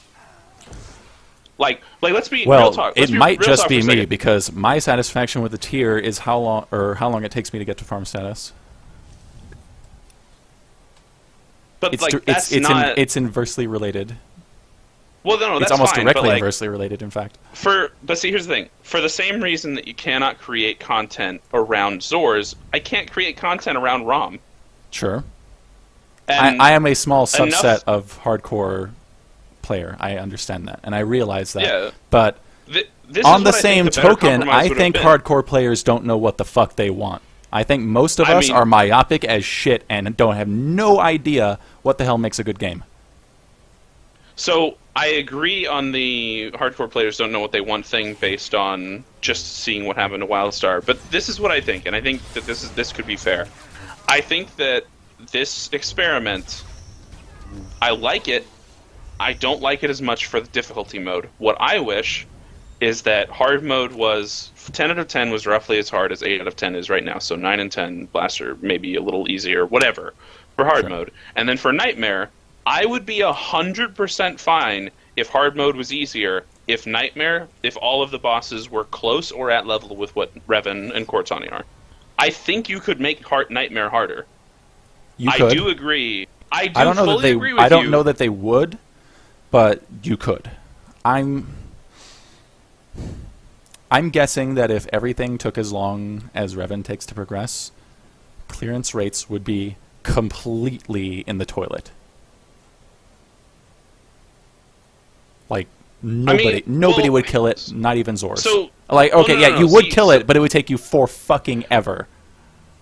Like, let's be real talk. It might real just talk be for a me second. because my satisfaction with the tier is how long it takes me to get to farm status. But, It's like, that's not... it's inversely related. well, no, that's It's almost fine, directly but, like, inversely related, in fact. But see, here's the thing. For the same reason that you cannot create content around Zors, I can't create content around ROM. Sure. And I am a small subset enough- of hardcore player. I understand that, and I realize that. Yeah. But this is on the what I think same better token, compromise I would have think been. hardcore players don't know what the fuck they want. I think most of I us mean- are myopic as shit and don't have no idea what the hell makes a good game. So I agree on the hardcore players don't know what they want thing based on just seeing what happened to WildStar. But this is what I think, and I think that this could be fair. I think that this experiment, I like it. I don't like it as much for the difficulty mode. What I wish is that hard mode was 10 out of 10 was roughly as hard as 8 out of 10 is right now. So 9 and 10 Blaster maybe a little easier, whatever, for hard mode. And then for Nightmare, I would be 100% fine if hard mode was easier. If all of the bosses were close or at level with what Revan and Cortani are. I think you could make Nightmare harder. You could. I do agree. I don't know that they. agree with I don't you. know that they would, but you could. I'm guessing that if everything took as long as Revan takes to progress, clearance rates would be completely in the toilet. Like nobody would kill it, not even Zors. So, like, okay, no, you would see, kill it, but it would take you for fucking ever.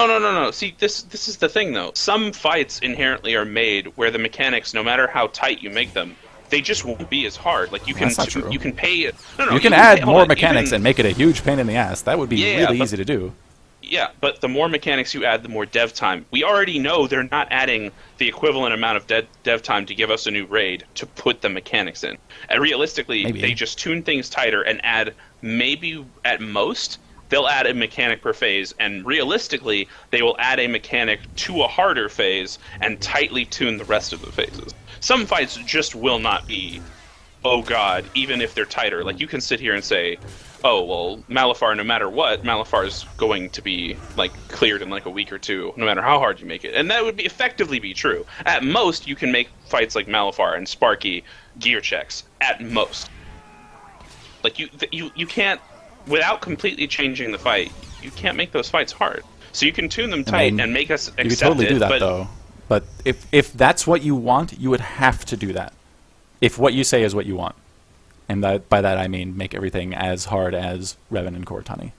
No. See, this is the thing, though. Some fights inherently are made where the mechanics, no matter how tight you make them, they just won't be as hard. Like you can, That's not true. you can pay it. No, You can add more mechanics and make it a huge pain in the ass. That would be really easy to do. Yeah, but the more mechanics you add, the more dev time. We already know they're not adding the equivalent amount of dev time to give us a new raid to put the mechanics in. And realistically, Maybe. they just tune things tighter and add, maybe at most, they'll add a mechanic per phase. And realistically, they will add a mechanic to a harder phase and tightly tune the rest of the phases. Some fights just will not be, oh god, even if they're tighter. Like, you can sit here and say, oh, well, Malifar, no matter what, Malifar is going to be, like, cleared in, like, a week or two, no matter how hard you make it. And that would effectively be true. At most, you can make fights like Malifar and Sparky gear checks. At most. Like, you can't, without completely changing the fight, you can't make those fights hard. So you can tune them tight and make us accept You could totally do that, but, though. But if that's what you want, you would have to do that. If what you say is what you want. And by that I mean make everything as hard as Revan and Cortani.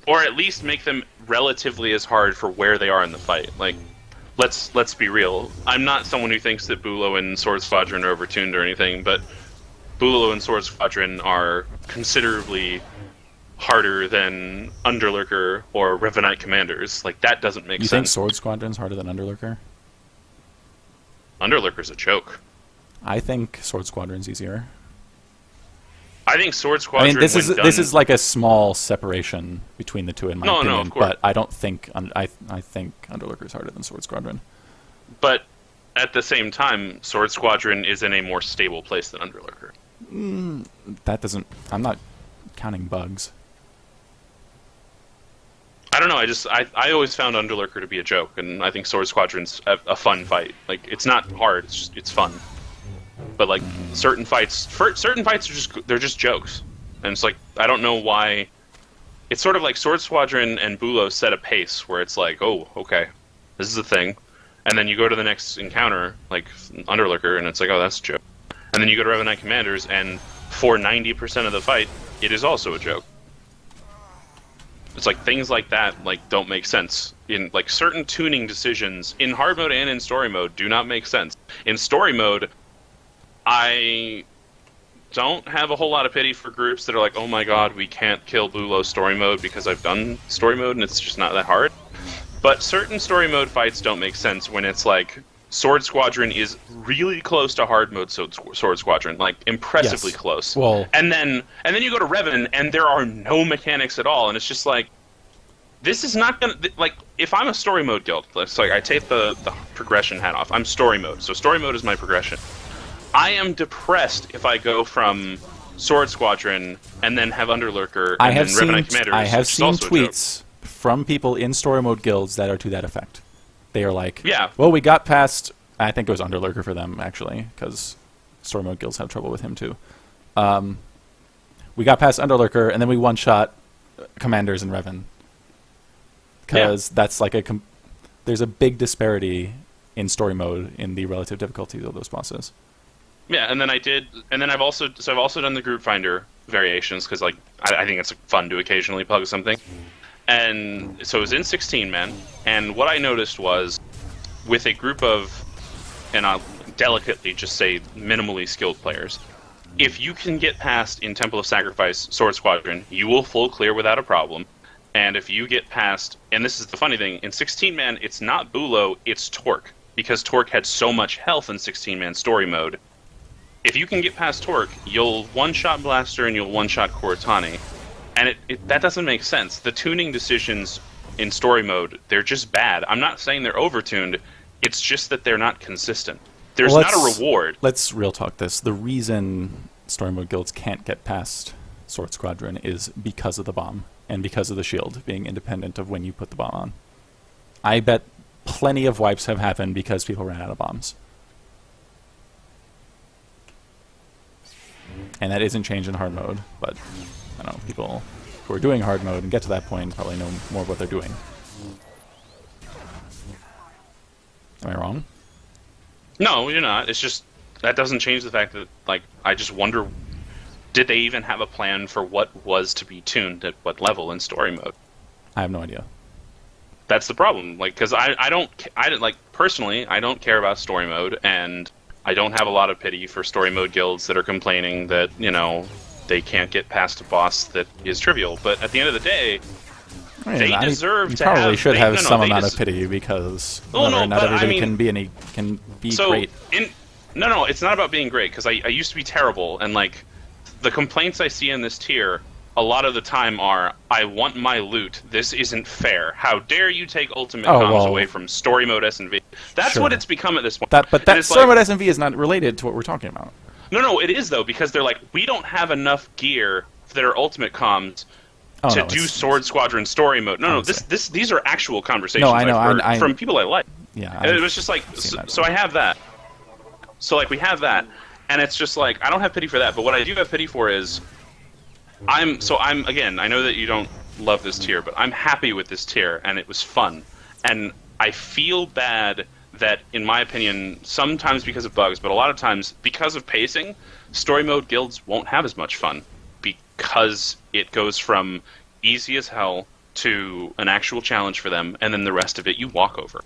or at least make them relatively as hard for where they are in the fight. Like, let's be real. I'm not someone who thinks that Bulo and Sword Squadron are overtuned or anything, but Bulo and Sword Squadron are considerably harder than Underlurker or Revanite Commanders. Like, that doesn't make You think sense. Sword Squadron's harder than Underlurker? Underlurker's a joke. I think Sword Squadron's easier. I think Sword I Squadron. mean, this when is done- like a small separation between the two, in my No, opinion. of course. But I don't think I think Underlurker's harder than Sword Squadron. But at the same time, Sword Squadron is in a more stable place than Underlurker. That doesn't. I'm not counting bugs. I don't know. I always found Underlurker to be a joke, and I think Sword Squadron's a fun fight. Like, it's not hard; it's fun. But like certain fights are just jokes, and it's like I don't know why. It's sort of like Sword Squadron and Bulo set a pace where it's like, oh, okay, this is a thing, And then you go to the next encounter, like Underlurker, and it's like, oh, that's a joke. And then you go to Revenant Commanders, and for 90% of the fight, it is also a joke. It's like things like that like don't make sense. In like certain tuning decisions in hard mode and in story mode do not make sense. In story mode, I don't have a whole lot of pity for groups that are like, oh my god, we can't kill Bulo story mode because I've done story mode and it's just not that hard. But certain story mode fights don't make sense when it's like Sword Squadron is really close to hard mode Sword Squadron, like impressively Yes. close. Well, And then you go to Revan and there are no mechanics at all, and it's just like, this is not gonna, like, if I'm a story mode guild, it's like I take the progression hat off. I'm story mode, so story mode is my progression. I am depressed if I go from Sword Squadron and then have Underlurker and then Revenant Commanders. I have which is seen also a joke. tweets from people in story mode guilds that are to that effect. They are like, Yeah. well, we got past, I think it was Underlurker for them, actually, because story mode guilds have trouble with him, too. We got past Underlurker, and then we one-shot Commanders and Revan. Because that's like there's a big disparity in story mode in the relative difficulty of those bosses. Yeah, and then I've also done the group finder variations because like I think it's fun to occasionally plug something. And so it was in 16 man, and what I noticed was with a group of, and I'll delicately just say minimally skilled players, if you can get past in Temple of Sacrifice Sword Squadron, you will full clear without a problem. And if you get past, and this is the funny thing, in 16 man it's not Bulo, it's Torque, because Torque had so much health in 16 man story mode. If you can get past Torque, you'll one-shot Blaster and you'll one-shot Cortani. And that doesn't make sense. The tuning decisions in story mode, they're just bad. I'm not saying they're overtuned, it's just that they're not consistent. There's not a reward. Let's real talk this. The reason story mode guilds can't get past Sword Squadron is because of the bomb, and because of the shield being independent of when you put the bomb on. I bet plenty of wipes have happened because people ran out of bombs. And that isn't changed in hard mode, but I don't know, people who are doing hard mode and get to that point probably know more of what they're doing. Am I wrong? No, you're not. It's just, that doesn't change the fact that, like, I just wonder, did they even have a plan for what was to be tuned at what level in story mode? I have no idea. That's the problem. Like, because personally, I don't care about story mode, and I don't have a lot of pity for story mode guilds that are complaining that, they can't get past a boss that is trivial. But at the end of the day, they deserve to have... You probably should have some amount of pity, because not everybody can be great. No, it's not about being great, because I used to be terrible, and, like, the complaints I see in this tier a lot of the time are, I want my loot, this isn't fair, how dare you take ultimate comms away from story mode S&V. That's what it's become at this point. But that story mode S&V is not related to what we're talking about. No, it is, though, because they're like, we don't have enough gear that are ultimate comms to do Sword Squadron story mode. No, these are actual conversations I've heard from people I like. Yeah, and it was just like, so I have that. So, like, we have that, and it's just like, I don't have pity for that, but what I do have pity for is, again, I know that you don't love this tier, but I'm happy with this tier, and it was fun. And I feel bad that, in my opinion, sometimes because of bugs, but a lot of times because of pacing, story mode guilds won't have as much fun, because it goes from easy as hell to an actual challenge for them, and then the rest of it you walk over.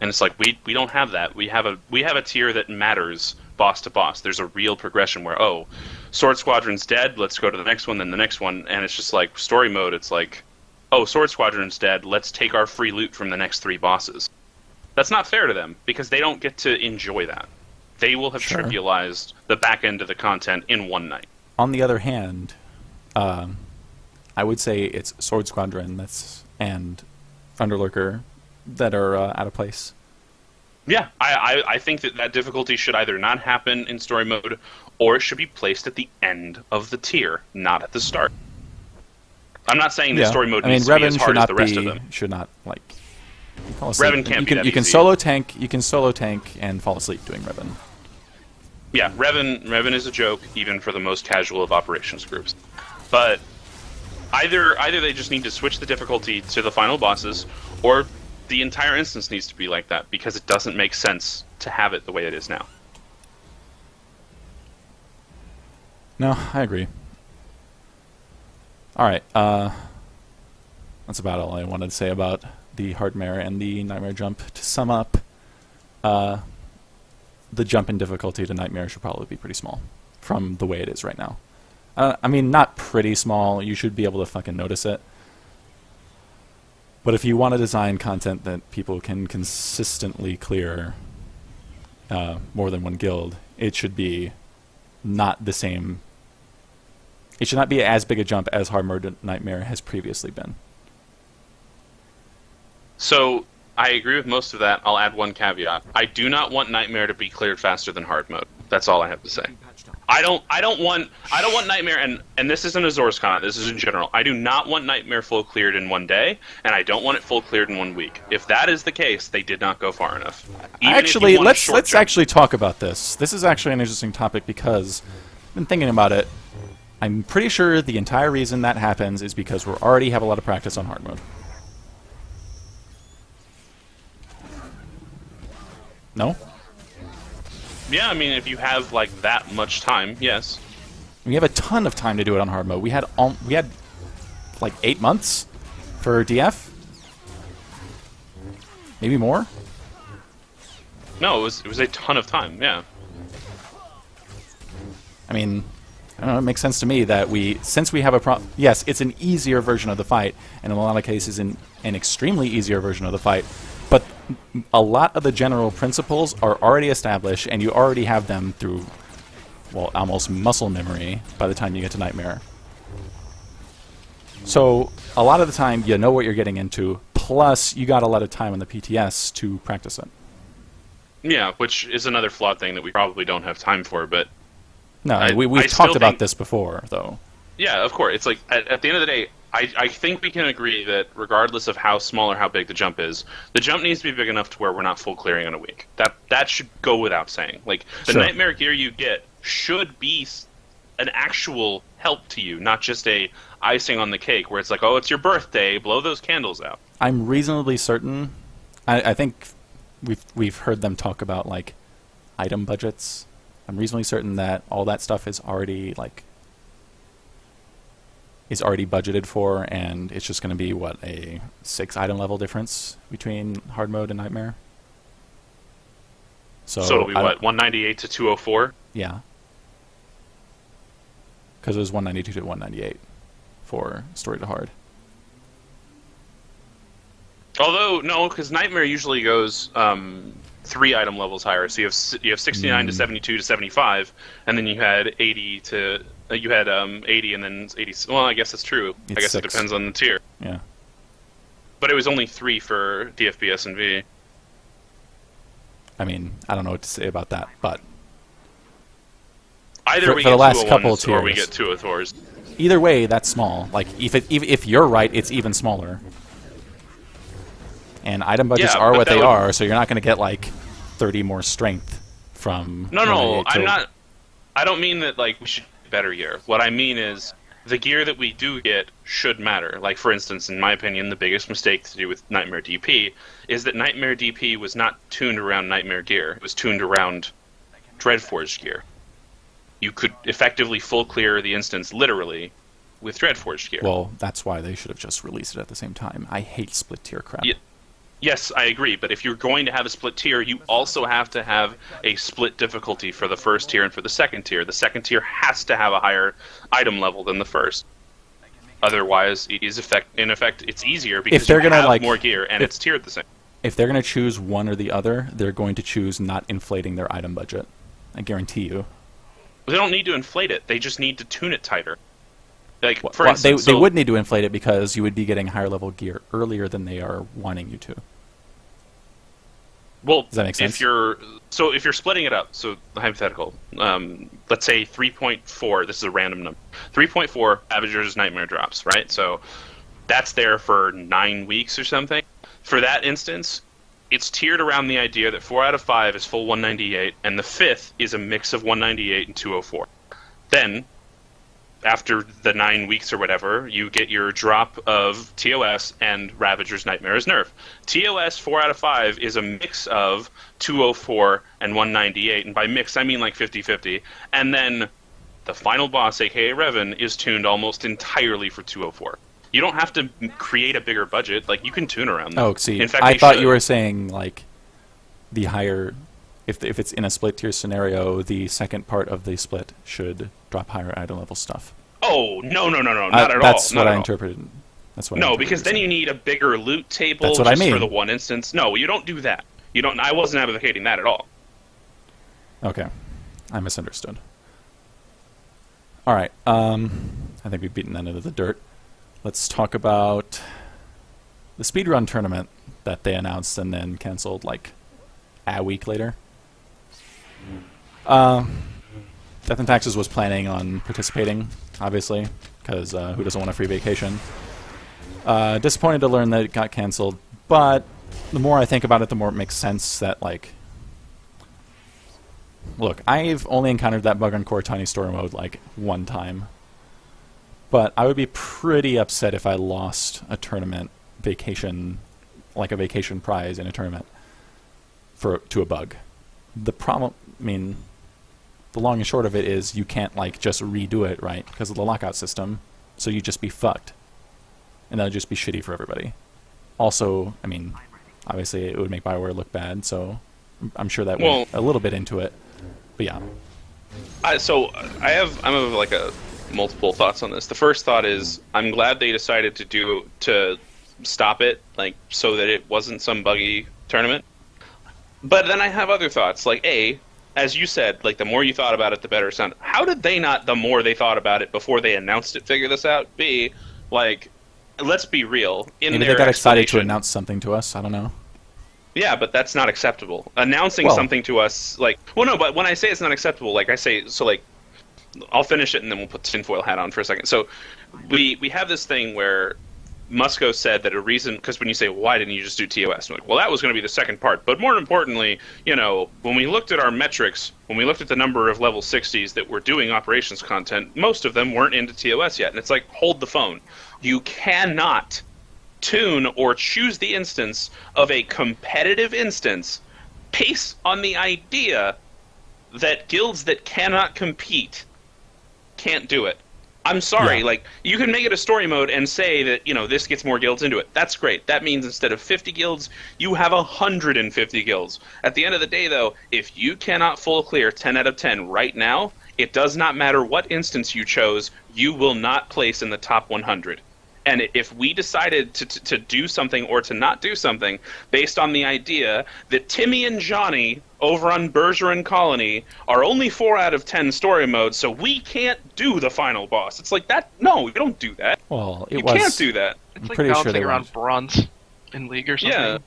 And it's like, we don't have that. We have a tier that matters boss to boss. There's a real progression where, Sword Squadron's dead, let's go to the next one, then the next one, and it's just like, story mode, it's like, Sword Squadron's dead, let's take our free loot from the next 3 bosses. That's not fair to them, because they don't get to enjoy that. They will have trivialized the back end of the content in one night. On the other hand, I would say it's Sword Squadron and Underlurker that are out of place. Yeah, I think that difficulty should either not happen in story mode, or it should be placed at the end of the tier, not at the start. I'm not saying that story mode needs to be as hard as the rest of them. Should not, like... Revan can't be that You can easy. You can solo tank and fall asleep doing Revan. Yeah, Revan is a joke, even for the most casual of operations groups. But either they just need to switch the difficulty to the final bosses, or the entire instance needs to be like that because it doesn't make sense to have it the way it is now. No, I agree. All right, that's about all I wanted to say about the hardmare and the nightmare jump. To sum up, the jump in difficulty to nightmare should probably be pretty small from the way it is right now. I mean, not pretty small. You should be able to fucking notice it. But if you want to design content that people can consistently clear more than one guild, it should be not the same. It should not be as big a jump as hardmare nightmare has previously been. So I agree with most of that. I'll add one caveat. I do not want nightmare to be cleared faster than hard mode. That's all I have to say. I don't want nightmare, and this isn't a Azor's comment. This is in general. I do not want nightmare full cleared in one day, and I don't want it full cleared in 1 week. If that is the case, they did not go far enough. Actually, let's actually talk about this. This is actually an interesting topic because I've been thinking about it. I'm pretty sure the entire reason that happens is because we already have a lot of practice on hard mode. No? Yeah, I mean, if you have like that much time, yes. We have a ton of time to do it on hard mode. We had like 8 months for DF. Maybe more. No, it was a ton of time. Yeah. I mean, I don't know. It makes sense to me that since we have a yes, it's an easier version of the fight, and in a lot of cases, an extremely easier version of the fight. But a lot of the general principles are already established, and you already have them through, well, almost muscle memory by the time you get to Nightmare. So a lot of the time, you know what you're getting into, plus you got a lot of time on the PTS to practice it. Yeah, which is another flawed thing that we probably don't have time for, but... No, we've talked about this before, though. Yeah, of course. It's like, at the end of the day, I think we can agree that regardless of how small or how big the jump is, the jump needs to be big enough to where we're not full clearing in a week. That should go without saying. Like, the nightmare gear you get should be an actual help to you, not just a icing on the cake where it's like, oh, it's your birthday, blow those candles out. I'm reasonably certain. I think we've heard them talk about like item budgets. I'm reasonably certain that all that stuff is already budgeted for, and it's just going to be what, a 6 item level difference between hard mode and nightmare. So it'll be what, 198 to 204? Yeah. Because it was 192 to 198 for story to hard. Although no, because nightmare usually goes 3 item levels higher. So you have 69 to 72 to 75, and then you had 80 to 80 and then 80. Well, I guess that's true. I guess 6. It depends on the tier. Yeah. But it was only 3 for DFBS and V. I mean, I don't know what to say about that, but either for we the get last 201s couple or we tiers. get 204s. Either way, that's small. Like if you're right, it's even smaller. And item budgets are what they are, so you're not going to get like 30 more strength from. No, I'm not. I don't mean that like we should get better gear. What I mean is the gear that we do get should matter. Like for instance, in my opinion, the biggest mistake to do with Nightmare DP is that Nightmare DP was not tuned around Nightmare gear. It was tuned around Dreadforged gear. You could effectively full clear the instance literally with Dreadforged gear. Well, that's why they should have just released it at the same time. I hate split tier crap. Yeah. Yes, I agree, but if you're going to have a split tier, you also have to have a split difficulty for the first tier and for the second tier. The second tier has to have a higher item level than the first. Otherwise, in effect, it's easier because if they're you gonna, have like, more gear and it's tiered the same. If they're going to choose one or the other, they're going to choose not inflating their item budget. I guarantee you. They don't need to inflate it. They just need to tune it tighter. Like, for well, instance, they would need to inflate it because you would be getting higher level gear earlier than they are wanting you to. Well, does that make sense? If you're splitting it up, so hypothetical, let's say 3.4. This is a random number. 3.4 Avengers Nightmare drops, right? So that's there for 9 weeks or something. For that instance, it's tiered around the idea that 4 out of 5 is full 198, and the 5th is a mix of 198 and 204. Then after the 9 weeks or whatever, you get your drop of TOS and Ravager's Nightmare's nerf. TOS 4 out of 5 is a mix of 204 and 198, and by mix I mean like 50-50. And then the final boss, aka Revan, is tuned almost entirely for 204. You don't have to create a bigger budget. Like, you can tune around them. Oh, see, in fact, I thought you were saying, like, the higher... If it's in a split-tier scenario, the second part of the split should drop higher item level stuff. Oh, no, not at all. That's not what at I all. interpreted. That's what. No, because then you need a bigger loot table That's what just I mean. for the one instance. No, you don't do that. You don't. I wasn't advocating that at all. Okay, I misunderstood. All right, I think we've beaten that into the dirt. Let's talk about the speedrun tournament that they announced and then canceled like a week later. Death and Taxes was planning on participating, obviously, because who doesn't want a free vacation? Disappointed to learn that it got canceled, but the more I think about it, the more it makes sense that, like... Look, I've only encountered that bug on Cortani story mode, like, one time. But I would be pretty upset if I lost a tournament vacation, like a vacation prize in a tournament, to a bug. The problem, I mean... The long and short of it is you can't, like, just redo it, right? Because of the lockout system. So you'd just be fucked. And that would just be shitty for everybody. Also, I mean, obviously it would make BioWare look bad, so I'm sure that went a little bit into it. But yeah. I'm of like a multiple thoughts on this. The first thought is I'm glad they decided to stop it, like, so that it wasn't some buggy tournament. But then I have other thoughts, like as you said, like, the more you thought about it, the better it sounded. How did they not, the more they thought about it before they announced it, figure this out? B, like, let's be real. Maybe they got excited to announce something to us. I don't know. Yeah, but that's not acceptable. Announcing something to us, like... Well, no, but when I say it's not acceptable, like, I say... So, like, I'll finish it and then we'll put tinfoil hat on for a second. So, we have this thing where... Musco said that a reason, because when you say, why didn't you just do TOS? I'm like, well, that was going to be the second part. But more importantly, you know, when we looked at our metrics, when we looked at the number of level 60s that were doing operations content, most of them weren't into TOS yet. And it's like, hold the phone. You cannot tune or choose the instance of a competitive instance based on the idea that guilds that cannot compete can't do it. I'm sorry, like, you can make it a story mode and say that, you know, this gets more guilds into it. That's great. That means instead of 50 guilds, you have 150 guilds. At the end of the day, though, if you cannot full clear 10 out of 10 right now, it does not matter what instance you chose, you will not place in the top 100. And if we decided to do something or to not do something based on the idea that Timmy and Johnny over on Bergeron Colony are only 4 out of 10 story modes, so we can't do the final boss. It's like that. No, you don't do that. Well, you can't do that. It's like bouncing around bronze in League or something. Yeah.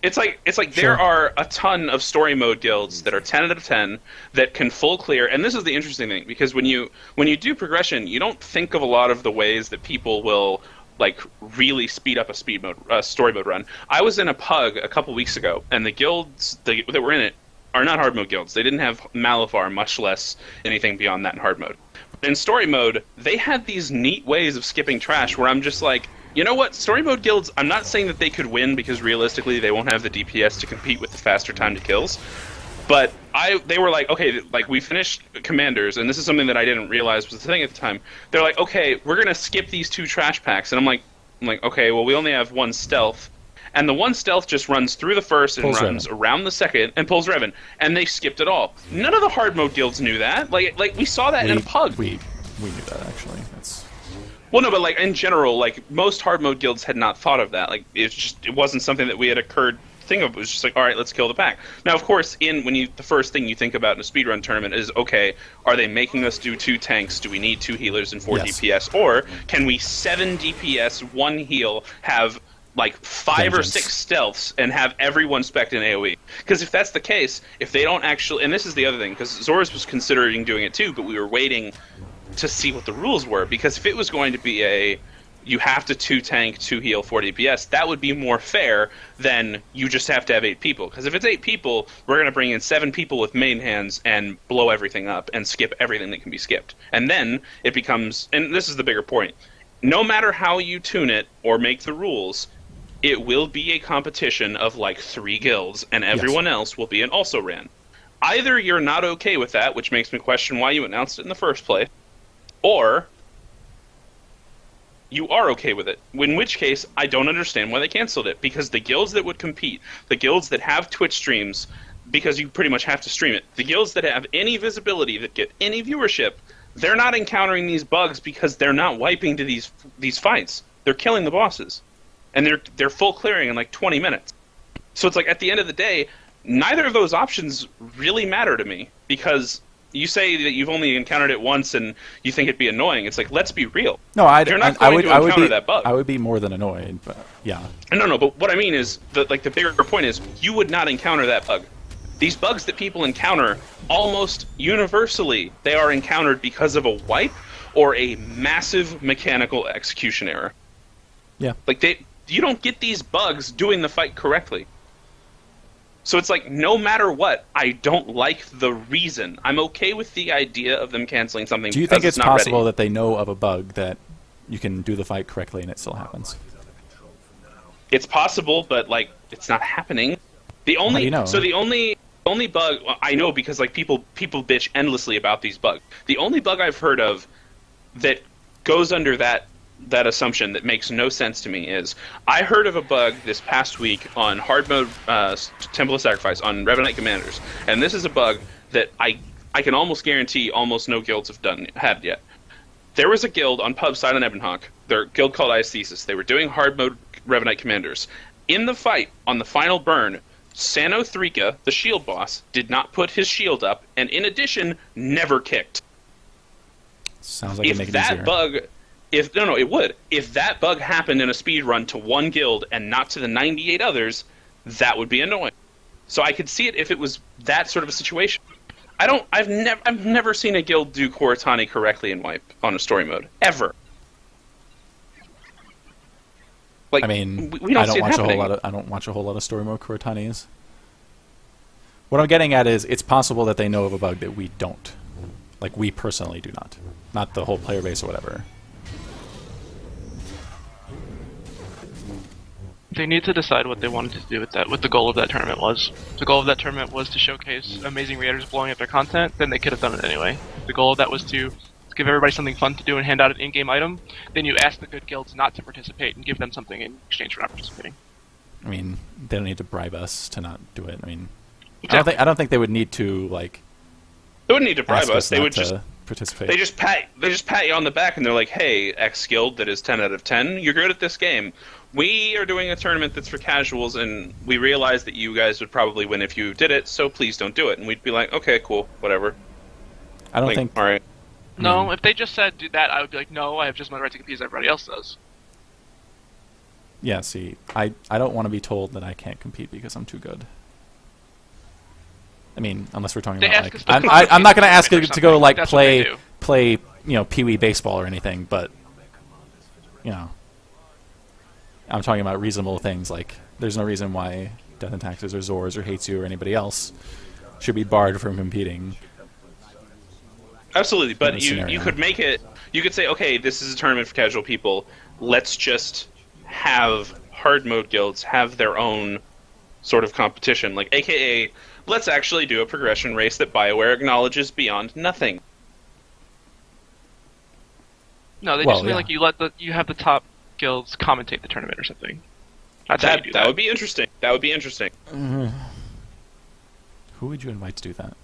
It's like there are a ton of story mode guilds that are 10 out of 10 that can full clear, and this is the interesting thing, because when you do progression, you don't think of a lot of the ways that people will, like, really speed up a story mode run. I was in a pug a couple weeks ago, and the guilds that were in it are not hard mode guilds. They didn't have Malifar, much less anything beyond that in hard mode. In story mode, they had these neat ways of skipping trash where I'm just like, you know what, story mode guilds, I'm not saying that they could win because realistically they won't have the DPS to compete with the faster time to kills. But they were like, okay, like, we finished Commanders, and this is something that I didn't realize was the thing at the time. They're like, okay, we're going to skip these 2 trash packs. And I'm like, okay, well, we only have 1 stealth. And the 1 stealth just runs through the first and runs around the second and pulls Revan. And they skipped it all. None of the hard mode guilds knew that. Like we saw that in a pug. We knew that, actually. Well, no, but, like, in general, like, most hard mode guilds had not thought of that. Like, it wasn't something that we had thing of. It was just like, all right, let's kill the pack. Now, of course, the first thing you think about in a speedrun tournament is, okay, are they making us do 2 tanks? Do we need 2 healers and 4 DPS? Or can we 7 DPS, 1 heal, have, like, 5 or 6 stealths, and have everyone spec'd in AoE? Because if that's the case, if they don't actually... And this is the other thing, because Zoras was considering doing it too, but we were waiting to see what the rules were, because if it was going to be you have to 2 tank, 2 heal, 4 DPS, that would be more fair than you just have to have 8 people. Because if it's 8 people, we're going to bring in 7 people with main hands and blow everything up and skip everything that can be skipped. And then it becomes, and this is the bigger point, no matter how you tune it or make the rules, it will be a competition of like 3 guilds, and everyone else will be an also ran. Either you're not okay with that, which makes me question why you announced it in the first place, or you are okay with it, in which case I don't understand why they canceled it, because the guilds that would compete, the guilds that have Twitch streams, because you pretty much have to stream it, the guilds that have any visibility, that get any viewership, they're not encountering these bugs because they're not wiping to these fights. They're killing the bosses. And they're full clearing in like 20 minutes. So it's like, at the end of the day, neither of those options really matter to me, because you say that you've only encountered it once and you think it'd be annoying. It's like, let's be real. No, they're not going to encounter that bug. I would be more than annoyed, but yeah. No, but what I mean is, the bigger point is, you would not encounter that bug. These bugs that people encounter, almost universally, they are encountered because of a wipe or a massive mechanical execution error. Yeah. Like, you don't get these bugs doing the fight correctly. So it's like, no matter what, I don't like the reason. I'm okay with the idea of them canceling something. Do you think it's possible that they know of a bug that you can do the fight correctly and it still happens? It's possible, but like, it's not happening. The only How do you know? So the only bug, well, I know because like people bitch endlessly about these bugs. The only bug I've heard of that goes under that assumption that makes no sense to me is, I heard of a bug this past week on hard mode Temple of Sacrifice on Revenant Commanders, and this is a bug that I can almost guarantee almost no guilds have had yet. There was a guild on pub side on Ebonhawk, their guild called Aesthesis. They were doing hard mode Revenant Commanders. In the fight, on the final burn, Sano Thrika, the shield boss, did not put his shield up, and in addition, never kicked. Sounds like it'd make it easier. It would. If that bug happened in a speed run to one guild and not to the 98 others, that would be annoying. So I could see it if it was that sort of a situation. I've never seen a guild do Koratani correctly in wipe on a story mode ever. Like, I mean, we don't see it happening. I don't watch a whole lot of story mode Kuratanis. What I'm getting at is, it's possible that they know of a bug that we don't. Like, we personally do not. Not the whole player base or whatever. They need to decide what they wanted to do with that, what the goal of that tournament was. If the goal of that tournament was to showcase amazing creators blowing up their content, then they could have done it anyway. If the goal of that was to give everybody something fun to do and hand out an in-game item, then you ask the good guilds not to participate and give them something in exchange for not participating. I mean, they don't need to bribe us to not do it. I mean, Exactly. I don't think they would need to, like, They wouldn't need to bribe ask us. us They not would to just participate. They just pat you on the back and they're like, "Hey, X guild that is 10 out of 10, you're good at this game. We are doing a tournament that's for casuals, and we realize that you guys would probably win if you did it, so please don't do it." And we'd be like, "Okay, cool, whatever." I don't Like, think... all right. No, if they just said do that, I would be like, no, I have just my right to compete as everybody else does. Yeah, see, I don't want to be told that I can't compete because I'm too good. I mean, unless we're talking They about, ask like... us to I'm not going to ask or it to go, something. like, That's what they play, do. Pee-wee baseball or anything, but, I'm talking about reasonable things, like, there's no reason why Death and Taxes or Zors or Hates-You or anybody else should be barred from competing. Absolutely, but you scenario. could make it. You could say, okay, this is a tournament for casual people. Let's just have hard mode guilds have their own sort of competition, like AKA, let's actually do a progression race that BioWare acknowledges beyond nothing. No, they Well, just mean yeah. like you have the top guilds commentate the tournament or something. That's how you do That would be interesting. That would be interesting. Who would you invite to do that?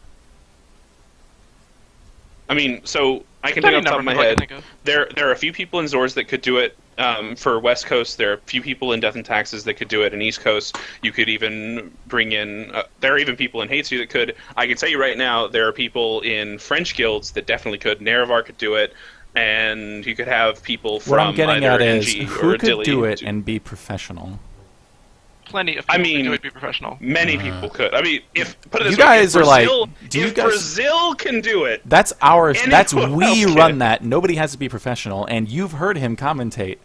I mean, so I can Plenty think off the top of my numbers I head. can think of. There are a few people in Zors that could do it for West Coast. There are a few people in Death and Taxes that could do it in East Coast. You could even bring in... there are even people in Hates You that could. I can tell you right now, there are people in French guilds that definitely could. Nerevar could do it. And you could have people from What I'm getting either at is, NG who or could Dilly do it and be professional? Plenty of I people mean, who would be professional. Many people could. I mean, if put it this You way, guys if are like... Brazil, Do you if guys... Brazil can do it, That's our... Anyone That's else we can. run that. Nobody has to be professional, and you've heard him commentate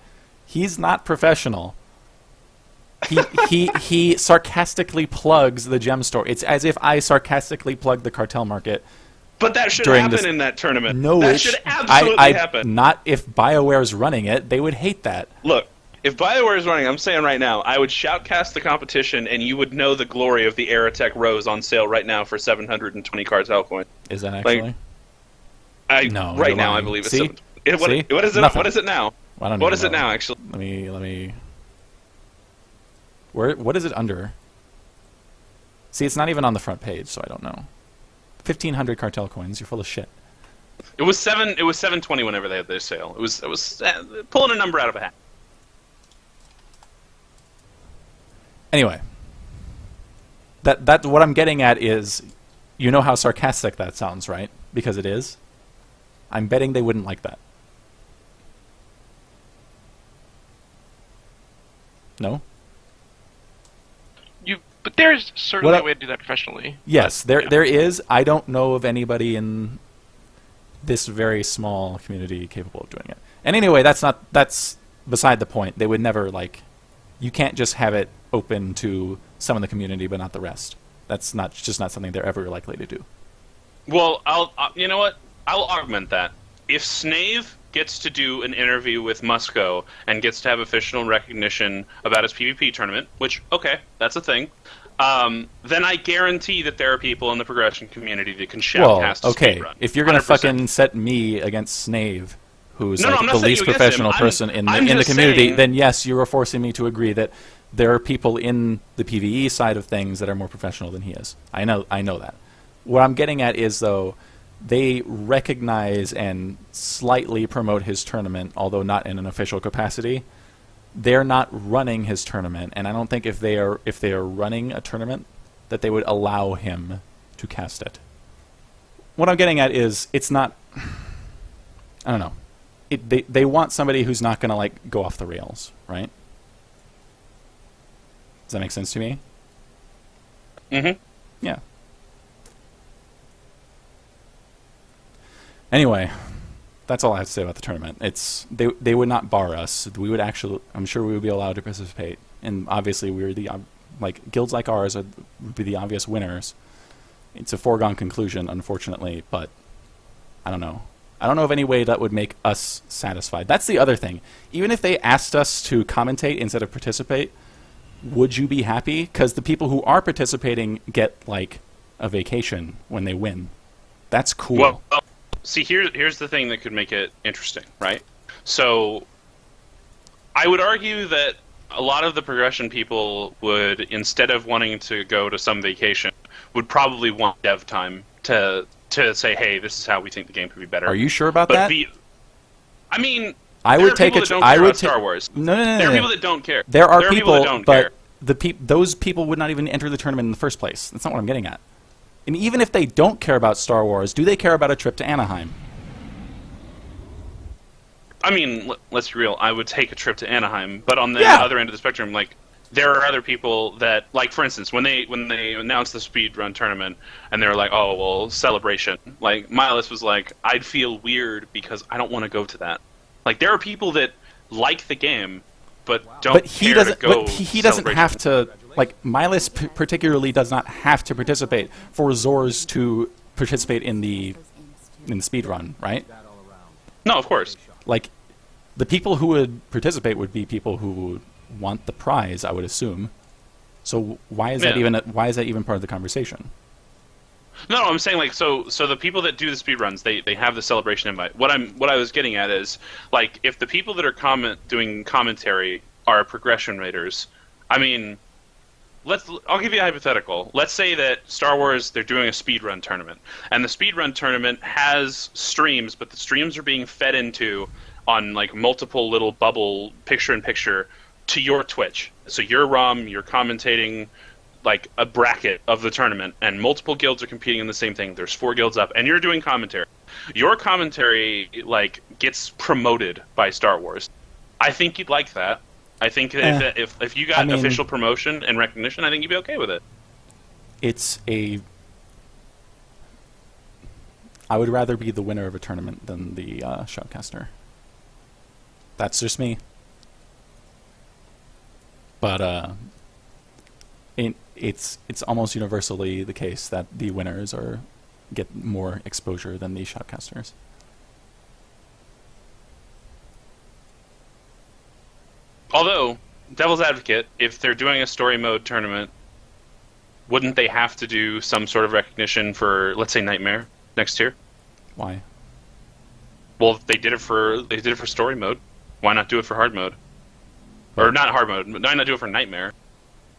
He's not professional. He sarcastically plugs the gem store. It's as if I sarcastically plugged the cartel market. But that should during happen this- in that tournament. No, that it should sh- absolutely happen. Not if BioWare's running it. They would hate that. Look, if BioWare is running, I'm saying right now, I would shoutcast the competition, and you would know the glory of the Aerotech Rose on sale right now for 720 cartel coins. Is that actually? No, right you're now lying. I believe it's See? what See? is it? Nothing. What is it now? I don't What even is it know. now? Actually, Let me. What is it under? See, it's not even on the front page, so I don't know. 1,500 cartel coins. You're full of shit. it was 720 whenever they had their sale. It was pulling a number out of a hat. Anyway, that what I'm getting at is, you know how sarcastic that sounds, right? Because it is. I'm betting they wouldn't like that. No? But there's certainly What I- a way to do that professionally. Yes, But, there yeah. there is. I don't know of anybody in this very small community capable of doing it. And anyway, that's beside the point. They would never you can't just have it open to some of the community but not the rest. That's just not something they're ever likely to do. Well, you know what? I'll augment that. If Snave gets to do an interview with Musco and gets to have official recognition about his PvP tournament, which, okay, that's a thing, then I guarantee that there are people in the progression community that can Well, shoutcast a okay, speedrun. if you're gonna 100%. fucking set me against Snave, who's No, I'm not the saying least you against professional him. person in I'm the just community, saying- then yes, you are forcing me to agree that there are people in the PvE side of things that are more professional than he is. I know that. What I'm getting at is, though, they recognize and slightly promote his tournament, although not in an official capacity. They're not running his tournament, and I don't think if they are running a tournament that they would allow him to cast it. What I'm getting at is, it's not. I don't know. They want somebody who's not going to go off the rails, right? Does that make sense to me? Mm-hmm. Yeah. Anyway, that's all I have to say about the tournament. They would not bar us. We would actually, I'm sure we would be allowed to participate, and obviously we're the guilds like ours would be the obvious winners. It's a foregone conclusion, unfortunately, but I don't know. I don't know of any way that would make us satisfied. That's the other thing. Even if they asked us to commentate instead of participate, would you be happy? Because the people who are participating get a vacation when they win. That's cool. Well, see, here's the thing that could make it interesting, right? So, I would argue that a lot of the progression people would, instead of wanting to go to some vacation, would probably want dev time to say, hey, this is how we think the game could be better. Are you sure about But that? I mean, I there would are take people it. that don't I care would about Star Wars. No. There are people that don't care. There are people people that don't but care. those people would not even enter the tournament in the first place. That's not what I'm getting at. And even if they don't care about Star Wars, do they care about a trip to Anaheim? I mean, let's be real. I would take a trip to Anaheim, but on the Yeah. other end of the spectrum, there are other people that, for instance, when they announced the speedrun tournament, and they were like, "Oh, well, celebration." Miles was like, "I'd feel weird because I don't want to go to that." There are people that like the game, but don't But he care doesn't. to go. But he doesn't have to. Miles particularly does not have to participate for Zors to participate in the speedrun, right? No, of course. The people who would participate would be people who want the prize, I would assume. So why is that Yeah. even part of the conversation? No, I'm saying so the people that do the speedruns, they have the celebration invite. What I was getting at is if the people that are doing commentary are progression raters, I mean, I'll give you a hypothetical. Let's say that Star Wars, they're doing a speedrun tournament, and the speedrun tournament has streams, but the streams are being fed into on multiple little bubble picture-in-picture to your Twitch. So your ROM, you're commentating a bracket of the tournament, and multiple guilds are competing in the same thing. There's 4 guilds up, and you're doing commentary. Your commentary gets promoted by Star Wars. I think you'd like that. I think that if you got official promotion and recognition, I think you'd be okay with it. I would rather be the winner of a tournament than the shoutcaster. That's just me. but it's almost universally the case that the winners get more exposure than the shoutcasters. Although, devil's advocate, if they're doing a story mode tournament, wouldn't they have to do some sort of recognition for, let's say, Nightmare next year? Why? Well, they did it for story mode. Why not do it for hard mode? Or not hard mode. Why not do it for Nightmare?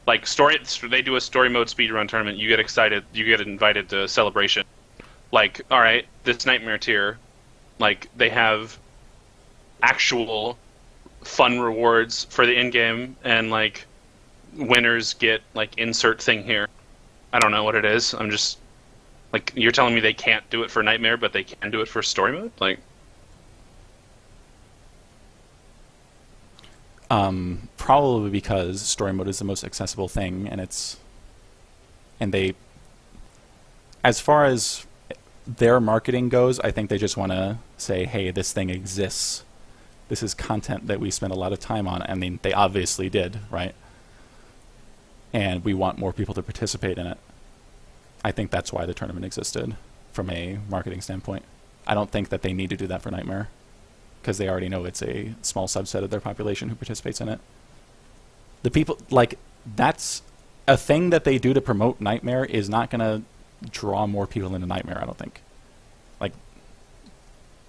Like they do a story mode speedrun tournament. You get excited. You get invited to Celebration. Like, all right, this Nightmare tier, like they have actual fun rewards for the in game, and like winners get like insert thing here. I don't know what it is. I'm just like, you're telling me they can't do it for Nightmare, but they can do it for story mode, like. Probably because story mode is the most accessible thing, and they, as far as their marketing goes, I think they just want to say, hey, this thing exists. This is content that we spend a lot of time on. I mean, they obviously did, right? And we want more people to participate in it. I think that's why the tournament existed, from a marketing standpoint. I don't think that they need to do that for Nightmare, because they already know it's a small subset of their population who participates in it. The people, like, that's a thing that they do to promote Nightmare is not going to draw more people into Nightmare, I don't think. Like,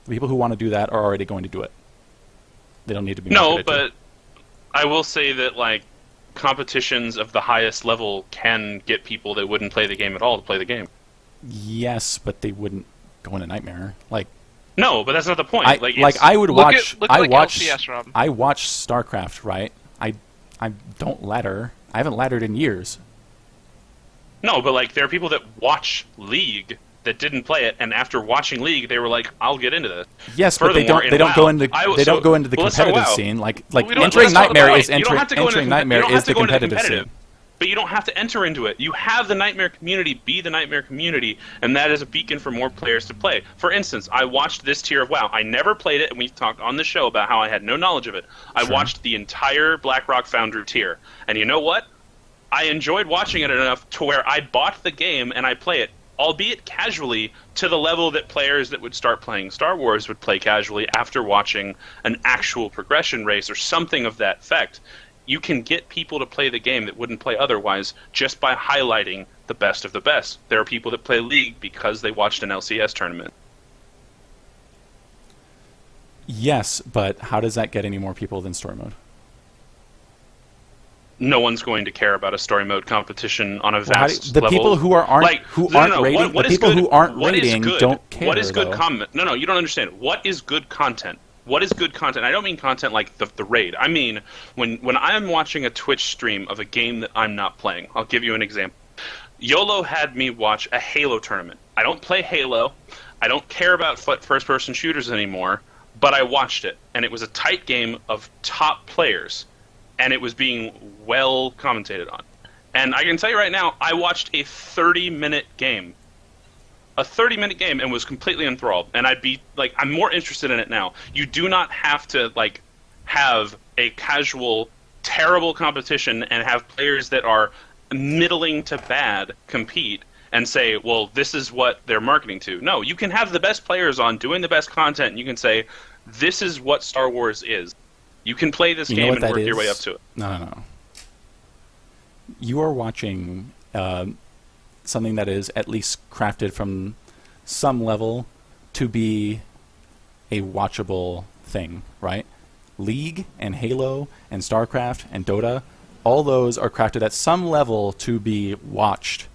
the people who want to do that are already going to do it. They don't need to be marketed to. No, but I will say that, like, competitions of the highest level can get people that wouldn't play the game at all to play the game. Yes, but they wouldn't go into Nightmare. Like, no, but that's not the point. I would watch. I watch StarCraft, right? I don't ladder. I haven't laddered in years. No, but like there are people that watch League that didn't play it, and after watching League, they were like, "I'll get into this." Yes, but they don't go into the competitive scene. Like entering Nightmare is the competitive scene. But you don't have to enter into it. You have the Nightmare community be the Nightmare community, and that is a beacon for more players to play. For instance, I watched this tier of WoW. I never played it, and we've talked on the show about how I had no knowledge of it. I watched the entire BlackRock Foundry tier, and you know what? I enjoyed watching it enough to where I bought the game and I play it, albeit casually, to the level that players that would start playing Star Wars would play casually after watching an actual progression race or something of that effect. You can get people to play the game that wouldn't play otherwise just by highlighting the best of the best. There are people that play League because they watched an LCS tournament. Yes, but how does that get any more people than story mode? No one's going to care about a story mode competition on a vast the level. People who aren't rating don't care. What is good comment? No, you don't understand. What is good content? What is good content? I don't mean content like the raid. I mean when I'm watching a Twitch stream of a game that I'm not playing. I'll give you an example. YOLO had me watch a Halo tournament. I don't play Halo. I don't care about first-person shooters anymore, but I watched it, and it was a tight game of top players, and it was being well commentated on. And I can tell you right now, I watched a 30-minute game. A 30-minute game, and was completely enthralled. And I'd be like, I'm more interested in it now. You do not have to like have a casual, terrible competition and have players that are middling to bad compete and say, well, this is what they're marketing to. No, you can have the best players on doing the best content, and you can say, this is what Star Wars is. You can play this game and work your way up to it. No. You are watching something that is at least crafted from some level to be a watchable thing, right? League and Halo and StarCraft and Dota, all those are crafted at some level to be watched.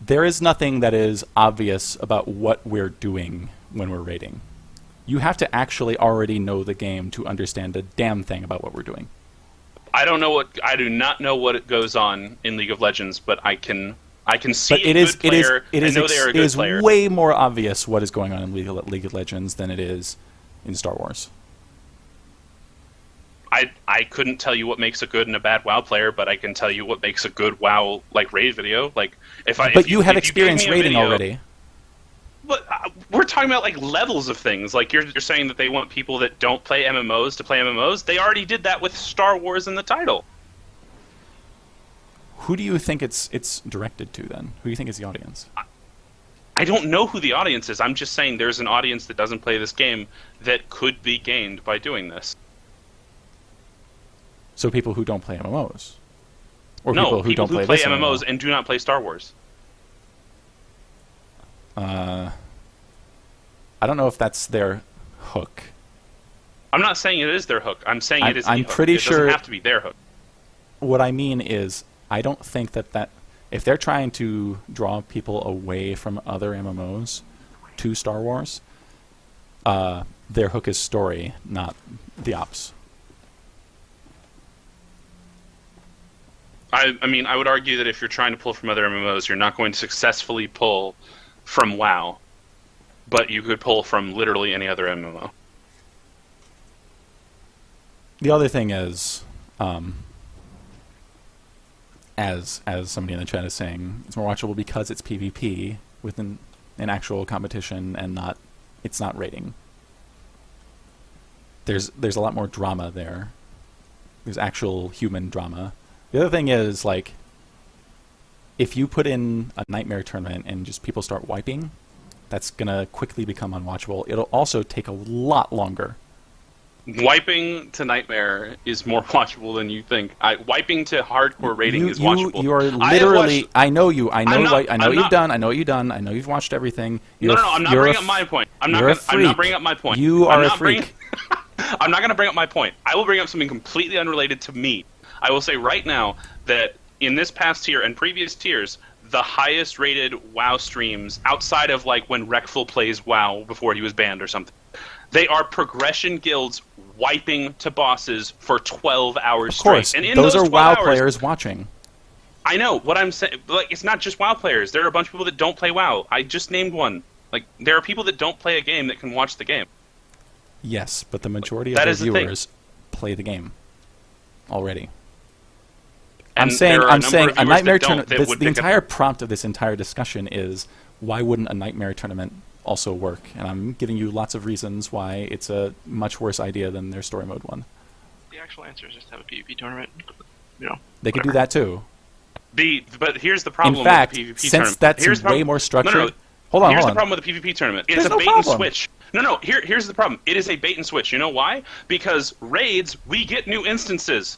There is nothing that is obvious about what we're doing when we're raiding. You have to actually already know the game to understand a damn thing about what we're doing. I do not know what goes on in League of Legends, but I can see but it is way more obvious what is going on in League of Legends than it is in Star Wars. I couldn't tell you what makes a good and a bad WoW player, but I can tell you what makes a good WoW like raid video. Like But you have experience raiding already. But we're talking about like levels of things. Like you're saying that they want people that don't play MMOs to play MMOs. They already did that with Star Wars in the title. Who do you think it's directed to then? Who do you think is the audience? I don't know who the audience is. I'm just saying there's an audience that doesn't play this game that could be gained by doing this. So people who don't play MMOs, or No, people who don't play this MMOs MMO. and do not play Star Wars. I don't know if that's their hook. I'm not saying it is their hook. I'm saying it is. I'm the hook. pretty it sure doesn't have to be their hook. What I mean is, I don't think that if they're trying to draw people away from other MMOs to Star Wars, their hook is story, not the ops. I mean, I would argue that if you're trying to pull from other MMOs, you're not going to successfully pull from WoW, but you could pull from literally any other MMO. The other thing is, as somebody in the chat is saying, it's more watchable because it's PvP with an actual competition and it's not raiding. There's a lot more drama there. There's actual human drama. The other thing is, like, if you put in a Nightmare tournament and just people start wiping, that's gonna quickly become unwatchable. It'll also take a lot longer. Wiping to Nightmare is more watchable than you think. Wiping to hardcore rating is watchable. You are literally. I know you. I know. I know you've done. I know you've done. I know you've watched everything. No, I'm not bringing up my point. I'm not bringing up my point. You are a freak. I'm not going to bring up my point. I will bring up something completely unrelated to me. I will say right now that in this past tier and previous tiers, the highest rated WoW streams, outside of like when Rekful plays WoW before he was banned or something, they are progression guilds wiping to bosses for 12 hours of course, straight. And in those are WoW hours, players watching. I know what I'm saying. Like, it's not just WoW players. There are a bunch of people that don't play WoW. I just named one. Like, there are people that don't play a game that can watch the game. Yes, but the majority of the viewers play the game already. I'm saying a Nightmare tournament. The entire prompt of this entire discussion is, why wouldn't a Nightmare tournament also work? And I'm giving you lots of reasons why it's a much worse idea than their story mode one. The actual answer is just have a PvP tournament. You know, they could do that too. But here's the problem. In fact, with the PvP since tournament. that's way more structured. No. Hold on. Here's the problem with the PvP tournament. It's a bait and switch. No. Here's the problem. It is a bait and switch. You know why? Because raids, we get new instances.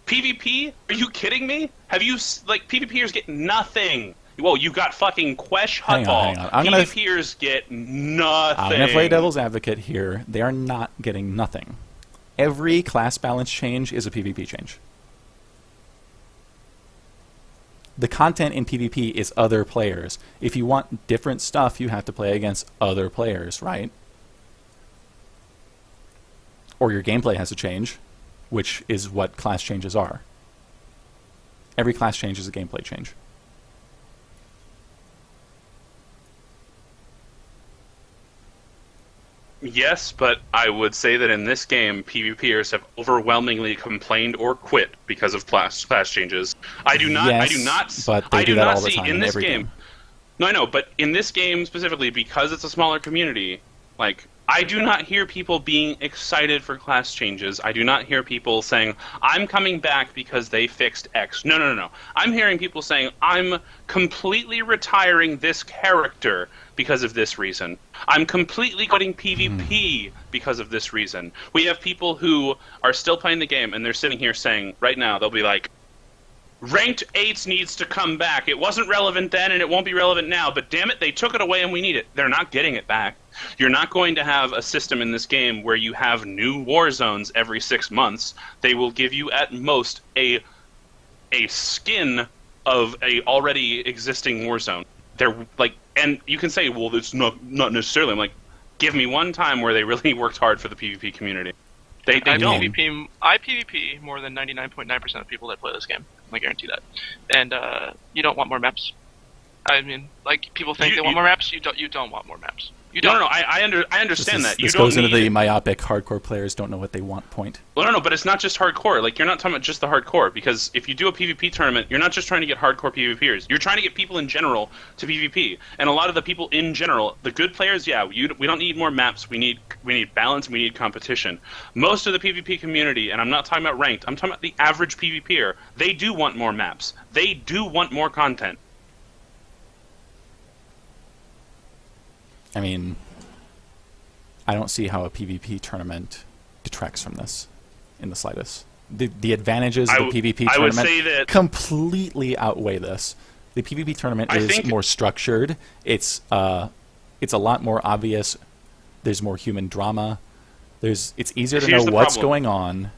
PvP? Are you kidding me? Have you PvPers get nothing? Well, you got fucking Quesh Hutball. PvPers get nothing. I'm gonna play devil's advocate here. They are not getting nothing. Every class balance change is a PvP change. The content in PvP is other players. If you want different stuff, you have to play against other players, right? Or your gameplay has to change, which is what class changes are. Every class change is a gameplay change. Yes, but I would say that in this game, PvPers have overwhelmingly complained or quit because of class changes. I do not see in this game. No, I know, but in this game specifically, because it's a smaller community, like, I do not hear people being excited for class changes. I do not hear people saying, I'm coming back because they fixed X. No. I'm hearing people saying, I'm completely retiring this character because of this reason. I'm completely quitting PvP because of this reason. We have people who are still playing the game, and they're sitting here saying, right now, they'll be like, Ranked 8 needs to come back. It wasn't relevant then, and it won't be relevant now, but damn it, they took it away and we need it. They're not getting it back. You're not going to have a system in this game where you have new war zones every 6 months. They will give you at most a skin of a already existing war zone. They're like, and you can say, well, it's not necessarily. I'm like, give me one time where they really worked hard for the PvP community. They don't. I PvP more than 99.9% of people that play this game. I guarantee that. And you don't want more maps. I mean, like, people think they want more maps. You don't want more maps. You don't. No. I understand that. You This don't goes into need the myopic hardcore players don't know what they want point. Well, no, but it's not just hardcore. Like, you're not talking about just the hardcore, because if you do a PvP tournament, you're not just trying to get hardcore PvPers. You're trying to get people in general to PvP. And a lot of the people in general, the good players, yeah, we don't need more maps. We need balance, we need competition. Most of the PvP community, and I'm not talking about ranked, I'm talking about the average PvPer, they do want more maps. They do want more content. I mean, I don't see how a PvP tournament detracts from this in the slightest. The advantages of the PvP I would tournament say that completely outweigh this. The PvP tournament is more structured. It's a lot more obvious. There's more human drama. It's easier to know what's going on.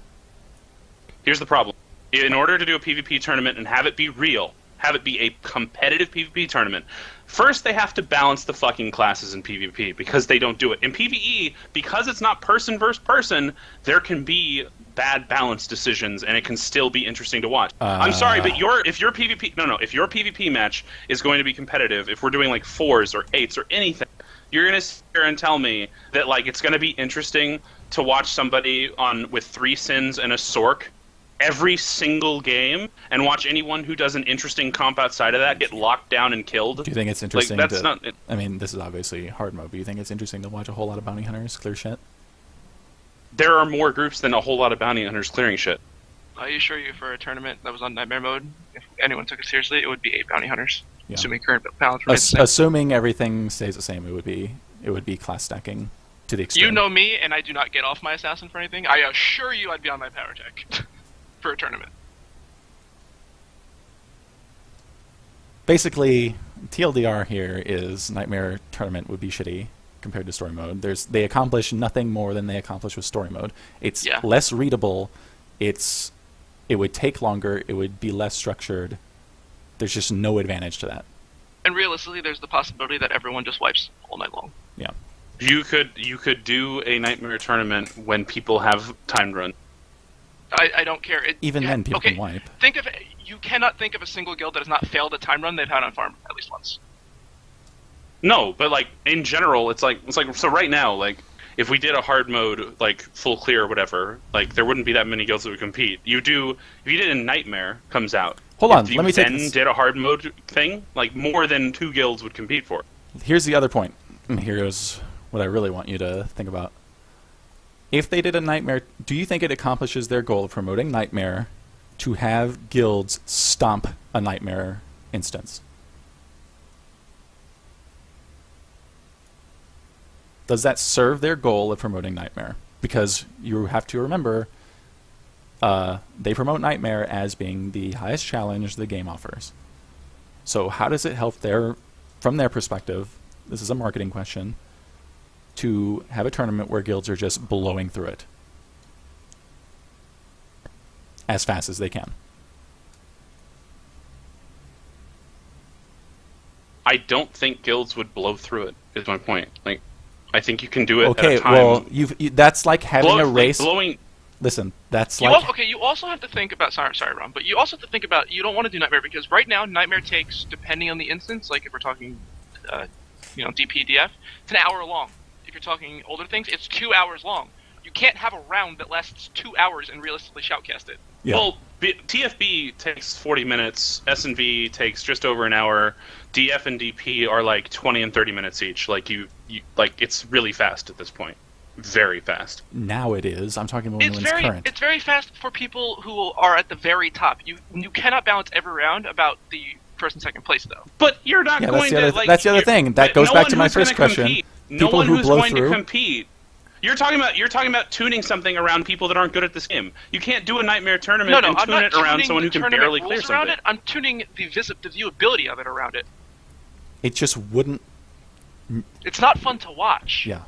Here's the problem. In order to do a PvP tournament and have it be real, have it be a competitive PvP tournament, first they have to balance the fucking classes in PvP, because they don't do it. In PvE, because it's not person versus person, there can be bad balance decisions, and it can still be interesting to watch. I'm sorry, but if your PvP match is going to be competitive, if we're doing like 4s or 8s or anything, you're gonna sit here and tell me that like it's gonna be interesting to watch somebody with 3 sins and a sork every single game, and watch anyone who does an interesting comp outside of that get locked down and killed. Do you think it's interesting? Like, that's not. I mean, this is obviously hard mode, but do you think it's interesting to watch a whole lot of bounty hunters clear shit? There are more groups than a whole lot of bounty hunters clearing shit. I assure you, for a tournament that was on Nightmare mode, if anyone took it seriously, it would be 8 bounty hunters. Yeah. Assuming current balance remains the same. Assuming everything stays the same, it would be class stacking to the extreme. You know me, and I do not get off my assassin for anything. I assure you, I'd be on my power tech for a tournament. Basically, TLDR here is Nightmare tournament would be shitty compared to story mode. They accomplish nothing more than they accomplish with story mode. It's less readable. It would take longer. It would be less structured. There's just no advantage to that. And realistically, there's the possibility that everyone just wipes all night long. Yeah. You could do a Nightmare tournament when people have timed run. I don't care. Even then, people can wipe. You cannot think of a single guild that has not failed a time run they've had on farm at least once. No, but like in general, it's like so right now, like if we did a hard mode like full clear or whatever, like there wouldn't be that many guilds that would compete. If you did a Nightmare comes out. Hold on, let me take this. Did a hard mode thing, like more than 2 guilds would compete for. Here's the other point. And here's what I really want you to think about. If they did a Nightmare, do you think it accomplishes their goal of promoting Nightmare to have guilds stomp a Nightmare instance? Does that serve their goal of promoting Nightmare? Because you have to remember, they promote Nightmare as being the highest challenge the game offers. So how does it help from their perspective, this is a marketing question, to have a tournament where guilds are just blowing through it as fast as they can? I don't think guilds would blow through it, is my point. Like, I think you can do it at a time. Well, that's like having a race. Listen, that's you also have to think about, sorry, Ron, but you also have to think about, you don't want to do Nightmare, because right now, Nightmare takes, depending on the instance, like if we're talking, DP, DF, it's an hour long. If you're talking older things, it's 2 hours long. You can't have a round that lasts 2 hours and realistically shoutcast it. Yeah. Well, TFB takes 40 minutes, S&V takes just over an hour, DF and DP are like 20 and 30 minutes each. Like it's really fast at this point. Very fast. Now it is. I'm talking about when it's current. It's very fast for people who are at the very top. You cannot balance every round about the first and second place, though. But you're not going to. That's the other thing. That goes back to my first question. No one who's going to compete. You're talking about tuning something around people that aren't good at this game. You can't do a Nightmare tournament and tune it around someone who can barely clear something. I'm tuning the viewability of it around it. It just wouldn't. It's not fun to watch. Yeah.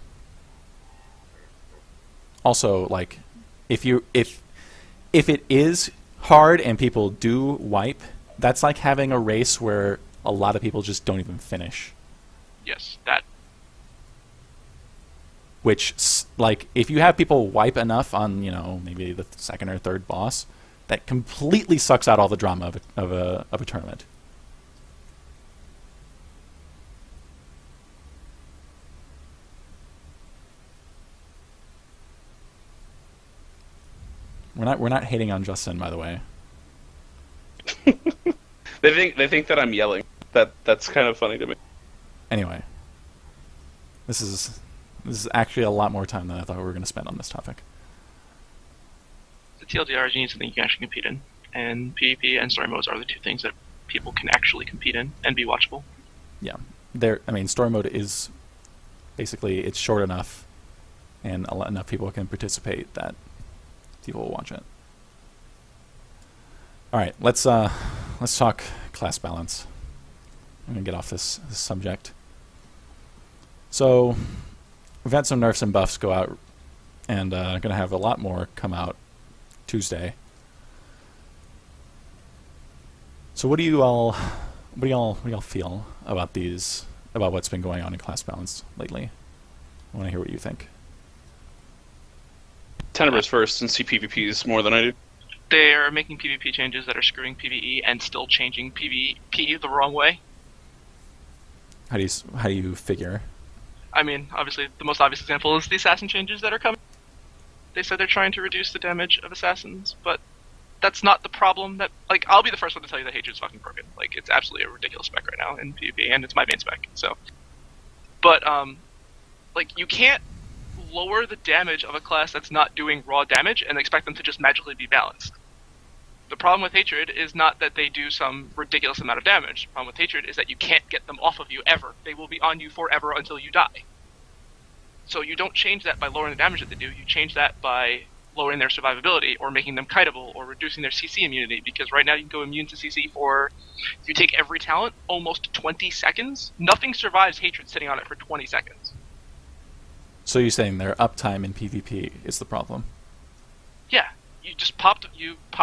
Also, like, if it is hard and people do wipe, that's like having a race where a lot of people just don't even finish. Yes, that. Which, like, if you have people wipe enough on, maybe the second or third boss, that completely sucks out all the drama of a tournament. We're not hating on Justin, by the way. They think that I'm yelling. That's kind of funny to me. Anyway, this is actually a lot more time than I thought we were going to spend on this topic. The TLDR, you need something you can actually compete in, and PvP and story modes are the two things that people can actually compete in and be watchable. Yeah, story mode is basically, it's short enough, and enough people can participate that people will watch it. All right, let's talk class balance. I'm gonna get off this subject. So we've had some nerfs and buffs go out, and gonna have a lot more come out Tuesday. So what do you all feel about about what's been going on in class balance lately? I want to hear what you think. Tenebrous first, since PvPs more than I do. They're making PvP changes that are screwing PvE and still changing PvP the wrong way. How do you figure? I mean, obviously, the most obvious example is the assassin changes that are coming. They said they're trying to reduce the damage of assassins, but that's not the problem. I'll be the first one to tell you that Hatred's fucking broken. It's absolutely a ridiculous spec right now in PvP, and it's my main spec. So, but you can't lower the damage of a class that's not doing raw damage and expect them to just magically be balanced. The problem with Hatred is not that they do some ridiculous amount of damage. The problem with Hatred is that you can't get them off of you ever. They will be on you forever until you die. So you don't change that by lowering the damage that they do. You change that by lowering their survivability or making them kiteable or reducing their CC immunity, because right now you can go immune to CC for, if you take every talent, almost 20 seconds. Nothing survives Hatred sitting on it for 20 seconds. So you're saying their uptime in PvP is the problem? Yeah. You just pop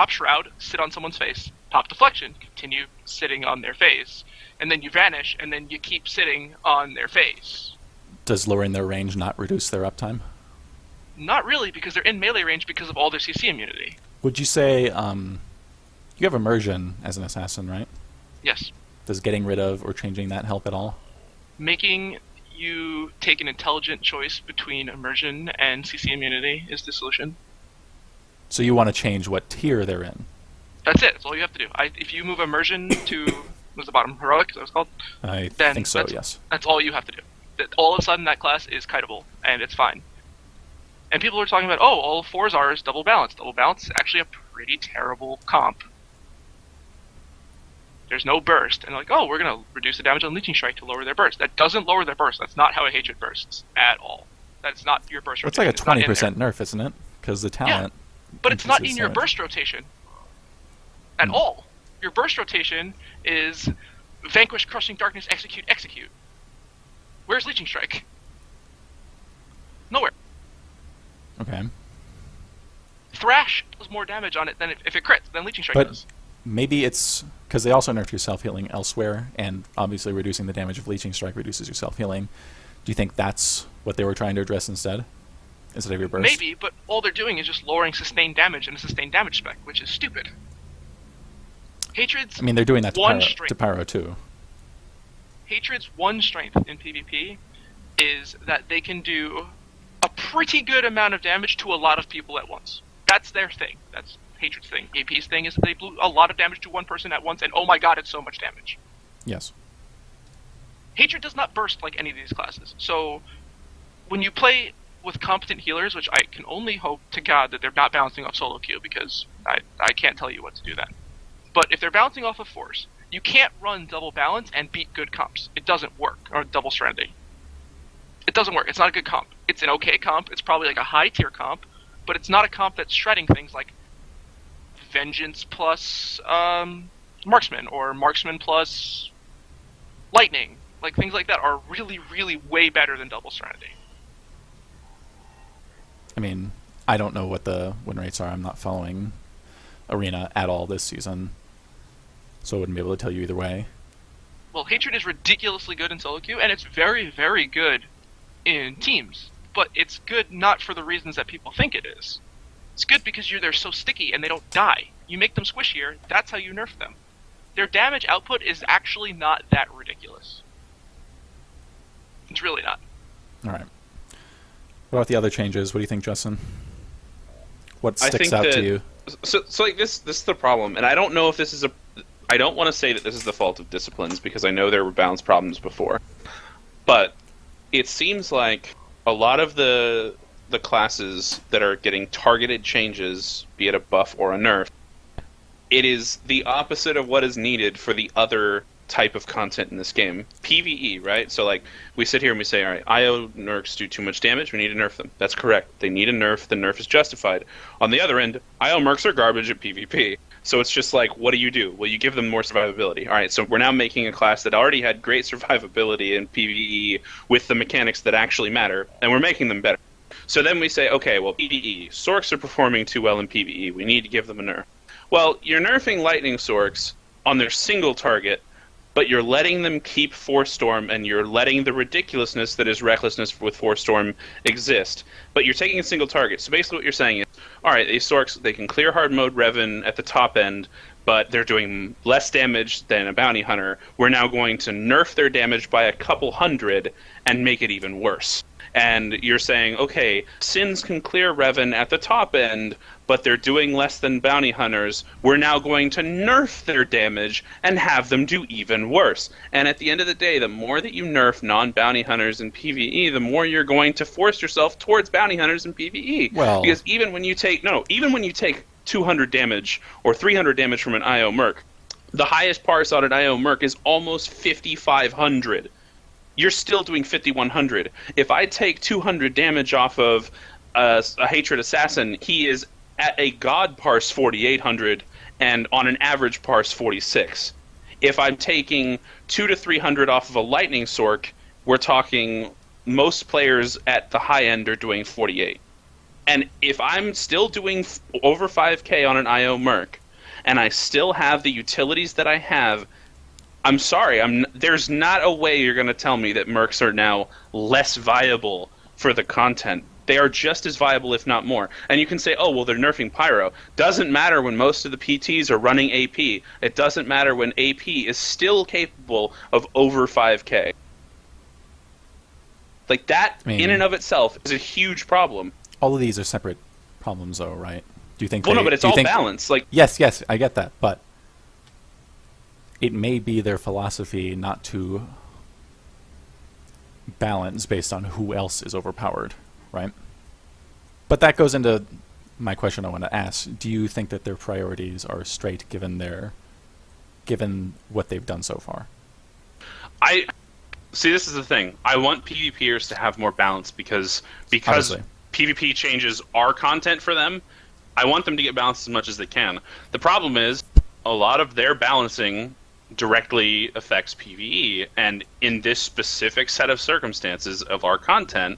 Shroud, sit on someone's face, pop Deflection, continue sitting on their face, and then you vanish, and then you keep sitting on their face. Does lowering their range not reduce their uptime? Not really, because they're in melee range because of all their CC immunity. Would you say, you have immersion as an assassin, right? Yes. Does getting rid of or changing that help at all? Making you take an intelligent choice between immersion and CC immunity is the solution. So you want to change what tier they're in? That's it. That's all you have to do. If you move immersion to, what's the bottom, heroic, is that what it's called? I then think so, yes. That's all you have to do. All of a sudden that class is kiteable, and it's fine. And people are talking about, all 4s are is double balance. Double balance is actually a pretty terrible comp. There's no burst. And we're going to reduce the damage on Leeching Strike to lower their burst. That doesn't lower their burst. That's not how a Hatred bursts at all. That's not your burst rotation. It's like a 20% nerf, isn't it? Because the talent... Yeah, but it's not in your burst rotation at all. Your burst rotation is Vanquish, Crushing Darkness, Execute, Execute. Where's Leeching Strike? Nowhere. Okay. Thrash does more damage on it than if it crits than Leeching Strike does. Maybe it's because they also nerfed your self-healing elsewhere, and obviously reducing the damage of Leeching Strike reduces your self-healing. Do you think that's what they were trying to address instead of your burst? Maybe, but all they're doing is just lowering sustained damage in a sustained damage spec, which is stupid. Hatred's they're doing that to Pyro too. Hatred's one strength in PvP is that they can do a pretty good amount of damage to a lot of people at once. That's their thing. That's Hatred's thing. AP's thing is that they blew a lot of damage to one person at once, and oh my god, it's so much damage. Yes. Hatred does not burst like any of these classes. So when you play with competent healers, which I can only hope to God that they're not bouncing off solo queue, because I can't tell you what to do then. But if they're bouncing off of force, you can't run double balance and beat good comps. It doesn't work. Or double serenity. It doesn't work. It's not a good comp. It's an okay comp. It's probably like a high tier comp, but it's not a comp that's shredding things like Vengeance plus Marksman, or Marksman plus Lightning. Things like that are really, really way better than double serenity. I don't know what the win rates are. I'm not following Arena at all this season, so I wouldn't be able to tell you either way. Well, Hatred is ridiculously good in solo queue, and it's very, very good in teams. But it's good not for the reasons that people think it is. It's good because they're so sticky and they don't die. You make them squishier, that's how you nerf them. Their damage output is actually not that ridiculous. It's really not. Alright. What about the other changes? What do you think, Justin? What I sticks think out that, to you? So like this is the problem, and I don't know if this is a. I don't want to say that this is the fault of disciplines because I know there were balance problems before, but it seems like a lot of the classes that are getting targeted changes, be it a buff or a nerf, it is the opposite of what is needed for the other type of content in this game. PvE, right? So like we sit here and we say, all right, IO nerfs do too much damage, we need to nerf them. That's correct. They need a nerf, the nerf is justified. On the other end, IO mercs are garbage at PvP. So it's just like, what do? Well, you give them more survivability. All right, so we're now making a class that already had great survivability in PvE with the mechanics that actually matter, and we're making them better. So then we say, okay, well, PvE. Sorks are performing too well in PvE. We need to give them a nerf. Well, you're nerfing Lightning Sorks on their single target, but you're letting them keep Force Storm, and you're letting the ridiculousness that is Recklessness with Force Storm exist. But you're taking a single target. So basically what you're saying is, all right, these Sorks, they can clear hard mode Revan at the top end, but they're doing less damage than a Bounty Hunter. We're now going to nerf their damage by a couple hundred and make it even worse. And you're saying, okay, Sins can clear Revan at the top end, but they're doing less than Bounty Hunters. We're now going to nerf their damage and have them do even worse. And at the end of the day, the more that you nerf non-Bounty Hunters in PvE, the more you're going to force yourself towards Bounty Hunters in PvE. Well, because even when you take 200 damage or 300 damage from an IO Merc, the highest parse on an IO Merc is almost 5,500. You're still doing 5,100. If I take 200 damage off of a Hatred Assassin, he is at a God parse 4,800 and on an average parse 46. If I'm taking 200 to 300 off of a Lightning Sork, we're talking most players at the high end are doing 48. And if I'm still doing over 5k on an IO Merc, and I still have the utilities that I have, I'm sorry, there's not a way you're going to tell me that Mercs are now less viable for the content. They are just as viable, if not more. And you can say, oh, well, they're nerfing Pyro. Doesn't matter when most of the PTs are running AP. It doesn't matter when AP is still capable of over 5k. Like, that, in and of itself, is a huge problem. All of these are separate problems, though, right? Do you think? Well, no, but it's all balanced. Like, yes, I get that, but it may be their philosophy not to balance based on who else is overpowered, right? But that goes into my question I want to ask. Do you think that their priorities are straight given what they've done so far? See, this is the thing. I want PvPers to have more balance because Obviously. PvP changes our content for them. I want them to get balanced as much as they can. The problem is a lot of their balancing directly affects PvE, and in this specific set of circumstances of our content,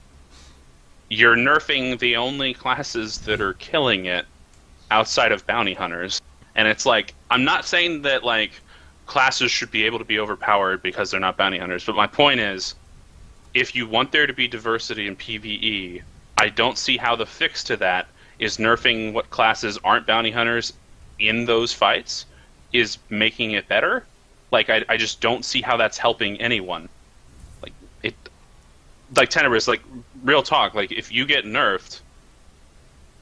you're nerfing the only classes that are killing it outside of Bounty Hunters. And it's like, I'm not saying that like classes should be able to be overpowered because they're not Bounty Hunters, but my point is, if you want there to be diversity in PvE, I don't see how the fix to that is nerfing what classes aren't Bounty Hunters in those fights is making it better. Like, I just don't see how that's helping anyone. Like Tenebris, like, real talk, like, if you get nerfed,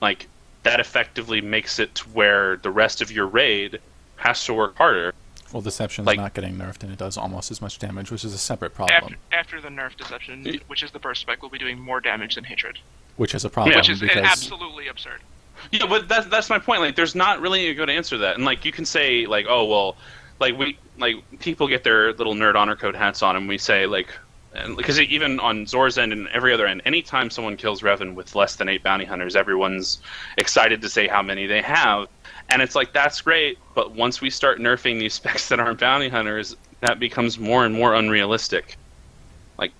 like, that effectively makes it to where the rest of your raid has to work harder. Well, Deception's Like, not getting nerfed, and it does almost as much damage, which is a separate problem. After the nerf Deception, which is the burst spec, will be doing more damage than Hatred. Which is a problem. Which is because absolutely absurd. Yeah, but that's my point. Like, there's not really a good answer to that. And, like, you can say, like, oh, well, like, people get their little nerd honor code hats on, and we say, like, because even on Zor's end and every other end, anytime someone kills Revan with less than 8 bounty hunters, everyone's excited to say how many they have. And it's like, that's great, but once we start nerfing these specs that aren't bounty hunters, that becomes more and more unrealistic. Like,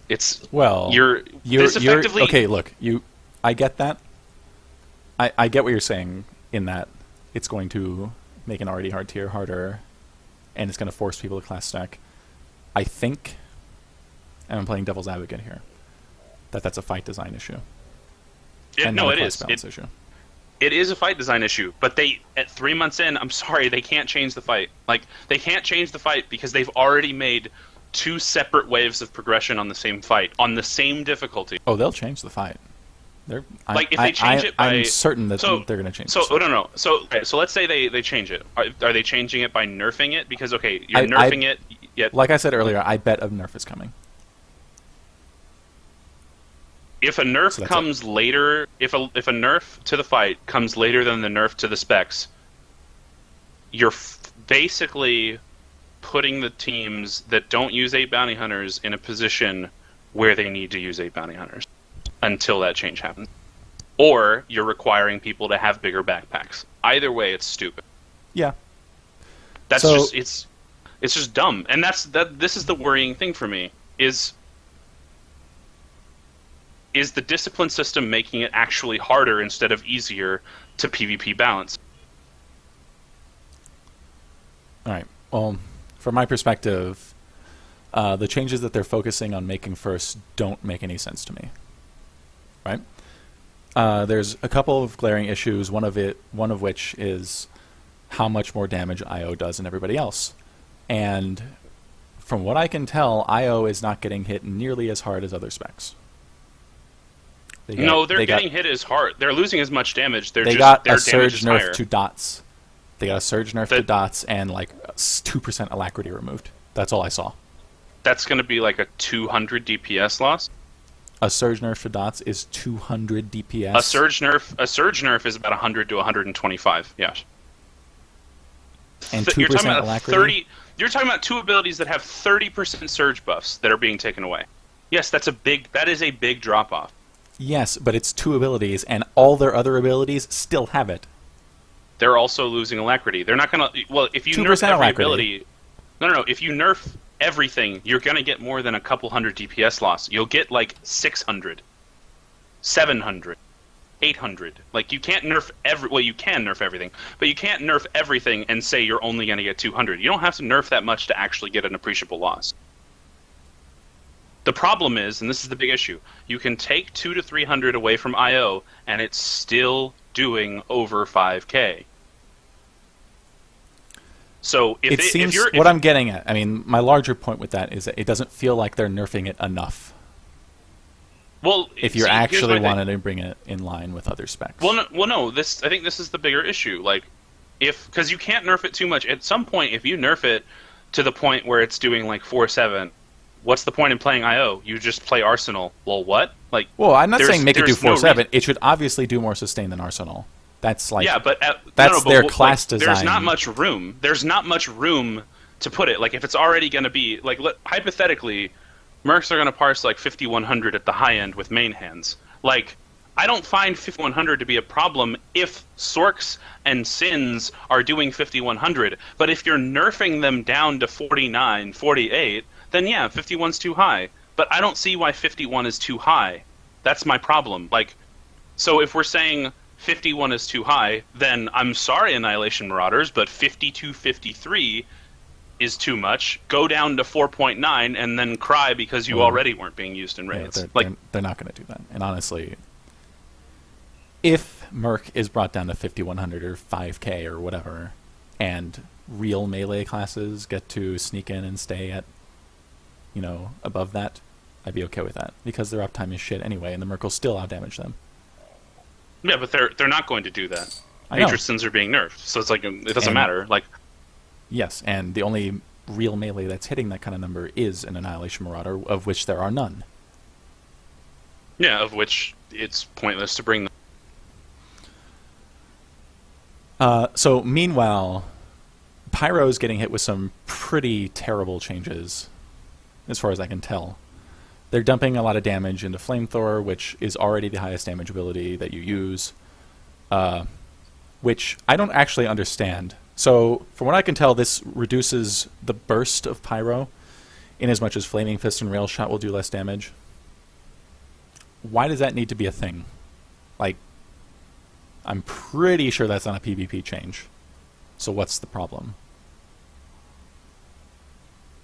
it's... Well, you're effectively... okay, look, I get that. I get what you're saying in that it's going to make an already hard tier harder, and it's going to force people to class stack. I think, and I'm playing devil's advocate here, that's a fight design issue. No, it is. Balance issue. It is a fight design issue, but they, at 3 months in, I'm sorry, they can't change the fight. Like, they can't change the fight because they've already made 2 separate waves of progression on the same fight, on the same difficulty. Oh, they'll change the fight. Like, if they change it by... I'm certain that so, they're going to change so, it. oh, no. So, okay, so let's say they change it. Are they changing it by nerfing it? Because, okay, you're nerfing it... Yet, like I said earlier, I bet a nerf is coming. If a nerf comes later... If a nerf to the fight comes later than the nerf to the specs, you're basically putting the teams that don't use 8 bounty hunters in a position where they need to use 8 bounty hunters until that change happens. Or you're requiring people to have bigger backpacks. Either way, it's stupid. Yeah. That's just it's just dumb. And this is the worrying thing for me is the discipline system making it actually harder instead of easier to PvP balance. All right. Well, from my perspective, the changes that they're focusing on making first don't make any sense to me. Right? There's a couple of glaring issues. One of which is how much more damage IO does than everybody else. And from what I can tell, IO is not getting hit nearly as hard as other specs. They're getting hit as hard. They're losing as much damage. They got a surge nerf to dots. They got a surge nerf to dots and like 2% alacrity removed. That's all I saw. That's going to be like a 200 DPS loss. A surge nerf to dots is 200 DPS. A surge nerf is about 100 to 125. Yes. And 2% alacrity. You're talking about two abilities that have 30% surge buffs that are being taken away. Yes, that is a big drop off. Yes, but it's two abilities, and all their other abilities still have it. They're also losing alacrity. They're not going to... Well, if you nerf every alacrity. Ability... No. If you nerf everything, you're going to get more than a couple hundred DPS loss. You'll get like 600, 700, 800. Like, you can't nerf Well, you can nerf everything, but you can't nerf everything and say you're only going to get 200. You don't have to nerf that much to actually get an appreciable loss. The problem is, and this is the big issue, you can take 200 to 300 away from IO, and it's still doing over 5k. So what I'm getting at, I mean, my larger point with that is that it doesn't feel like they're nerfing it enough. Well, if you're actually wanting to bring it in line with other specs. No. I think this is the bigger issue. Like, because you can't nerf it too much. At some point, if you nerf it to the point where it's doing like 4-7. What's the point in playing IO? You just play Arsenal. Well, what? Like, well, I'm not saying make it do 4-7. It should obviously do more sustain than Arsenal. That's like their class design. There's not much room. There's not much room to put it. Like, if it's already going to be like hypothetically, Mercs are going to parse like 5100 at the high end with main hands. Like, I don't find 5100 to be a problem if Sorks and Sins are doing 5100. But if you're nerfing them down to 49, 48. Then yeah, 51's too high. But I don't see why 51 is too high. That's my problem. Like, so if we're saying 51 is too high, then I'm sorry, Annihilation Marauders, but 52, 53 is too much. Go down to 4.9 and then cry because you already weren't being used in raids. They're not going to do that. And honestly, if Merc is brought down to 5100 or 5k or whatever, and real melee classes get to sneak in and stay at above that, I'd be okay with that because their uptime is shit anyway, and the Merc will still outdamage them. Yeah, but they're not going to do that. Matrixins are being nerfed, so it's like it doesn't matter. Like, yes, and the only real melee that's hitting that kind of number is an Annihilation Marauder, of which there are none. Yeah, of which it's pointless to bring them. So meanwhile, Pyro's getting hit with some pretty terrible changes. As far as I can tell. They're dumping a lot of damage into Flamethrower, which is already the highest damage ability that you use, which I don't actually understand. So, from what I can tell, this reduces the burst of Pyro, in as much as Flaming Fist and Rail Shot will do less damage. Why does that need to be a thing? Like, I'm pretty sure that's not a PvP change. So what's the problem?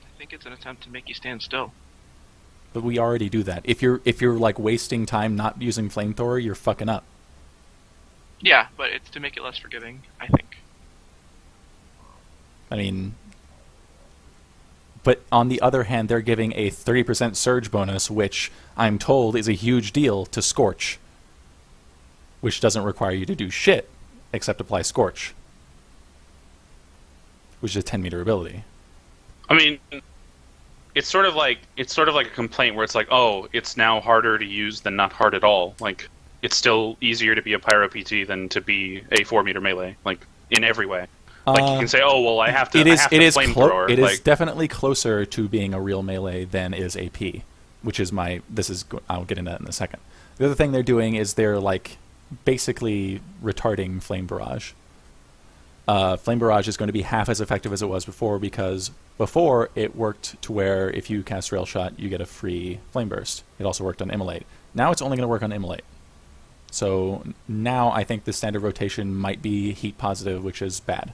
I think it's an attempt to make you stand still. But we already do that. If you're like wasting time not using Flamethrower, you're fucking up. Yeah, but it's to make it less forgiving, I think. I mean, but on the other hand, they're giving a 30% surge bonus, which I'm told is a huge deal to Scorch. which doesn't require you to do shit except apply Scorch, which is a 10-meter ability. I mean, it's sort of like a complaint where it's like, oh, it's now harder to use than not hard at all. Like, it's still easier to be a Pyro PT than to be a 4-meter melee, like, in every way. Like, you can say, oh, well, I have to flamethrower. It is definitely closer to being a real melee than is AP, which is I'll get into that in a second. The other thing they're doing is they're, like, basically retarding Flame Barrage. Flame Barrage is going to be half as effective as it was before, because before it worked to where if you cast Rail Shot, you get a free Flame Burst. It also worked on Immolate. Now it's only going to work on Immolate. So now I think the standard rotation might be heat positive, which is bad.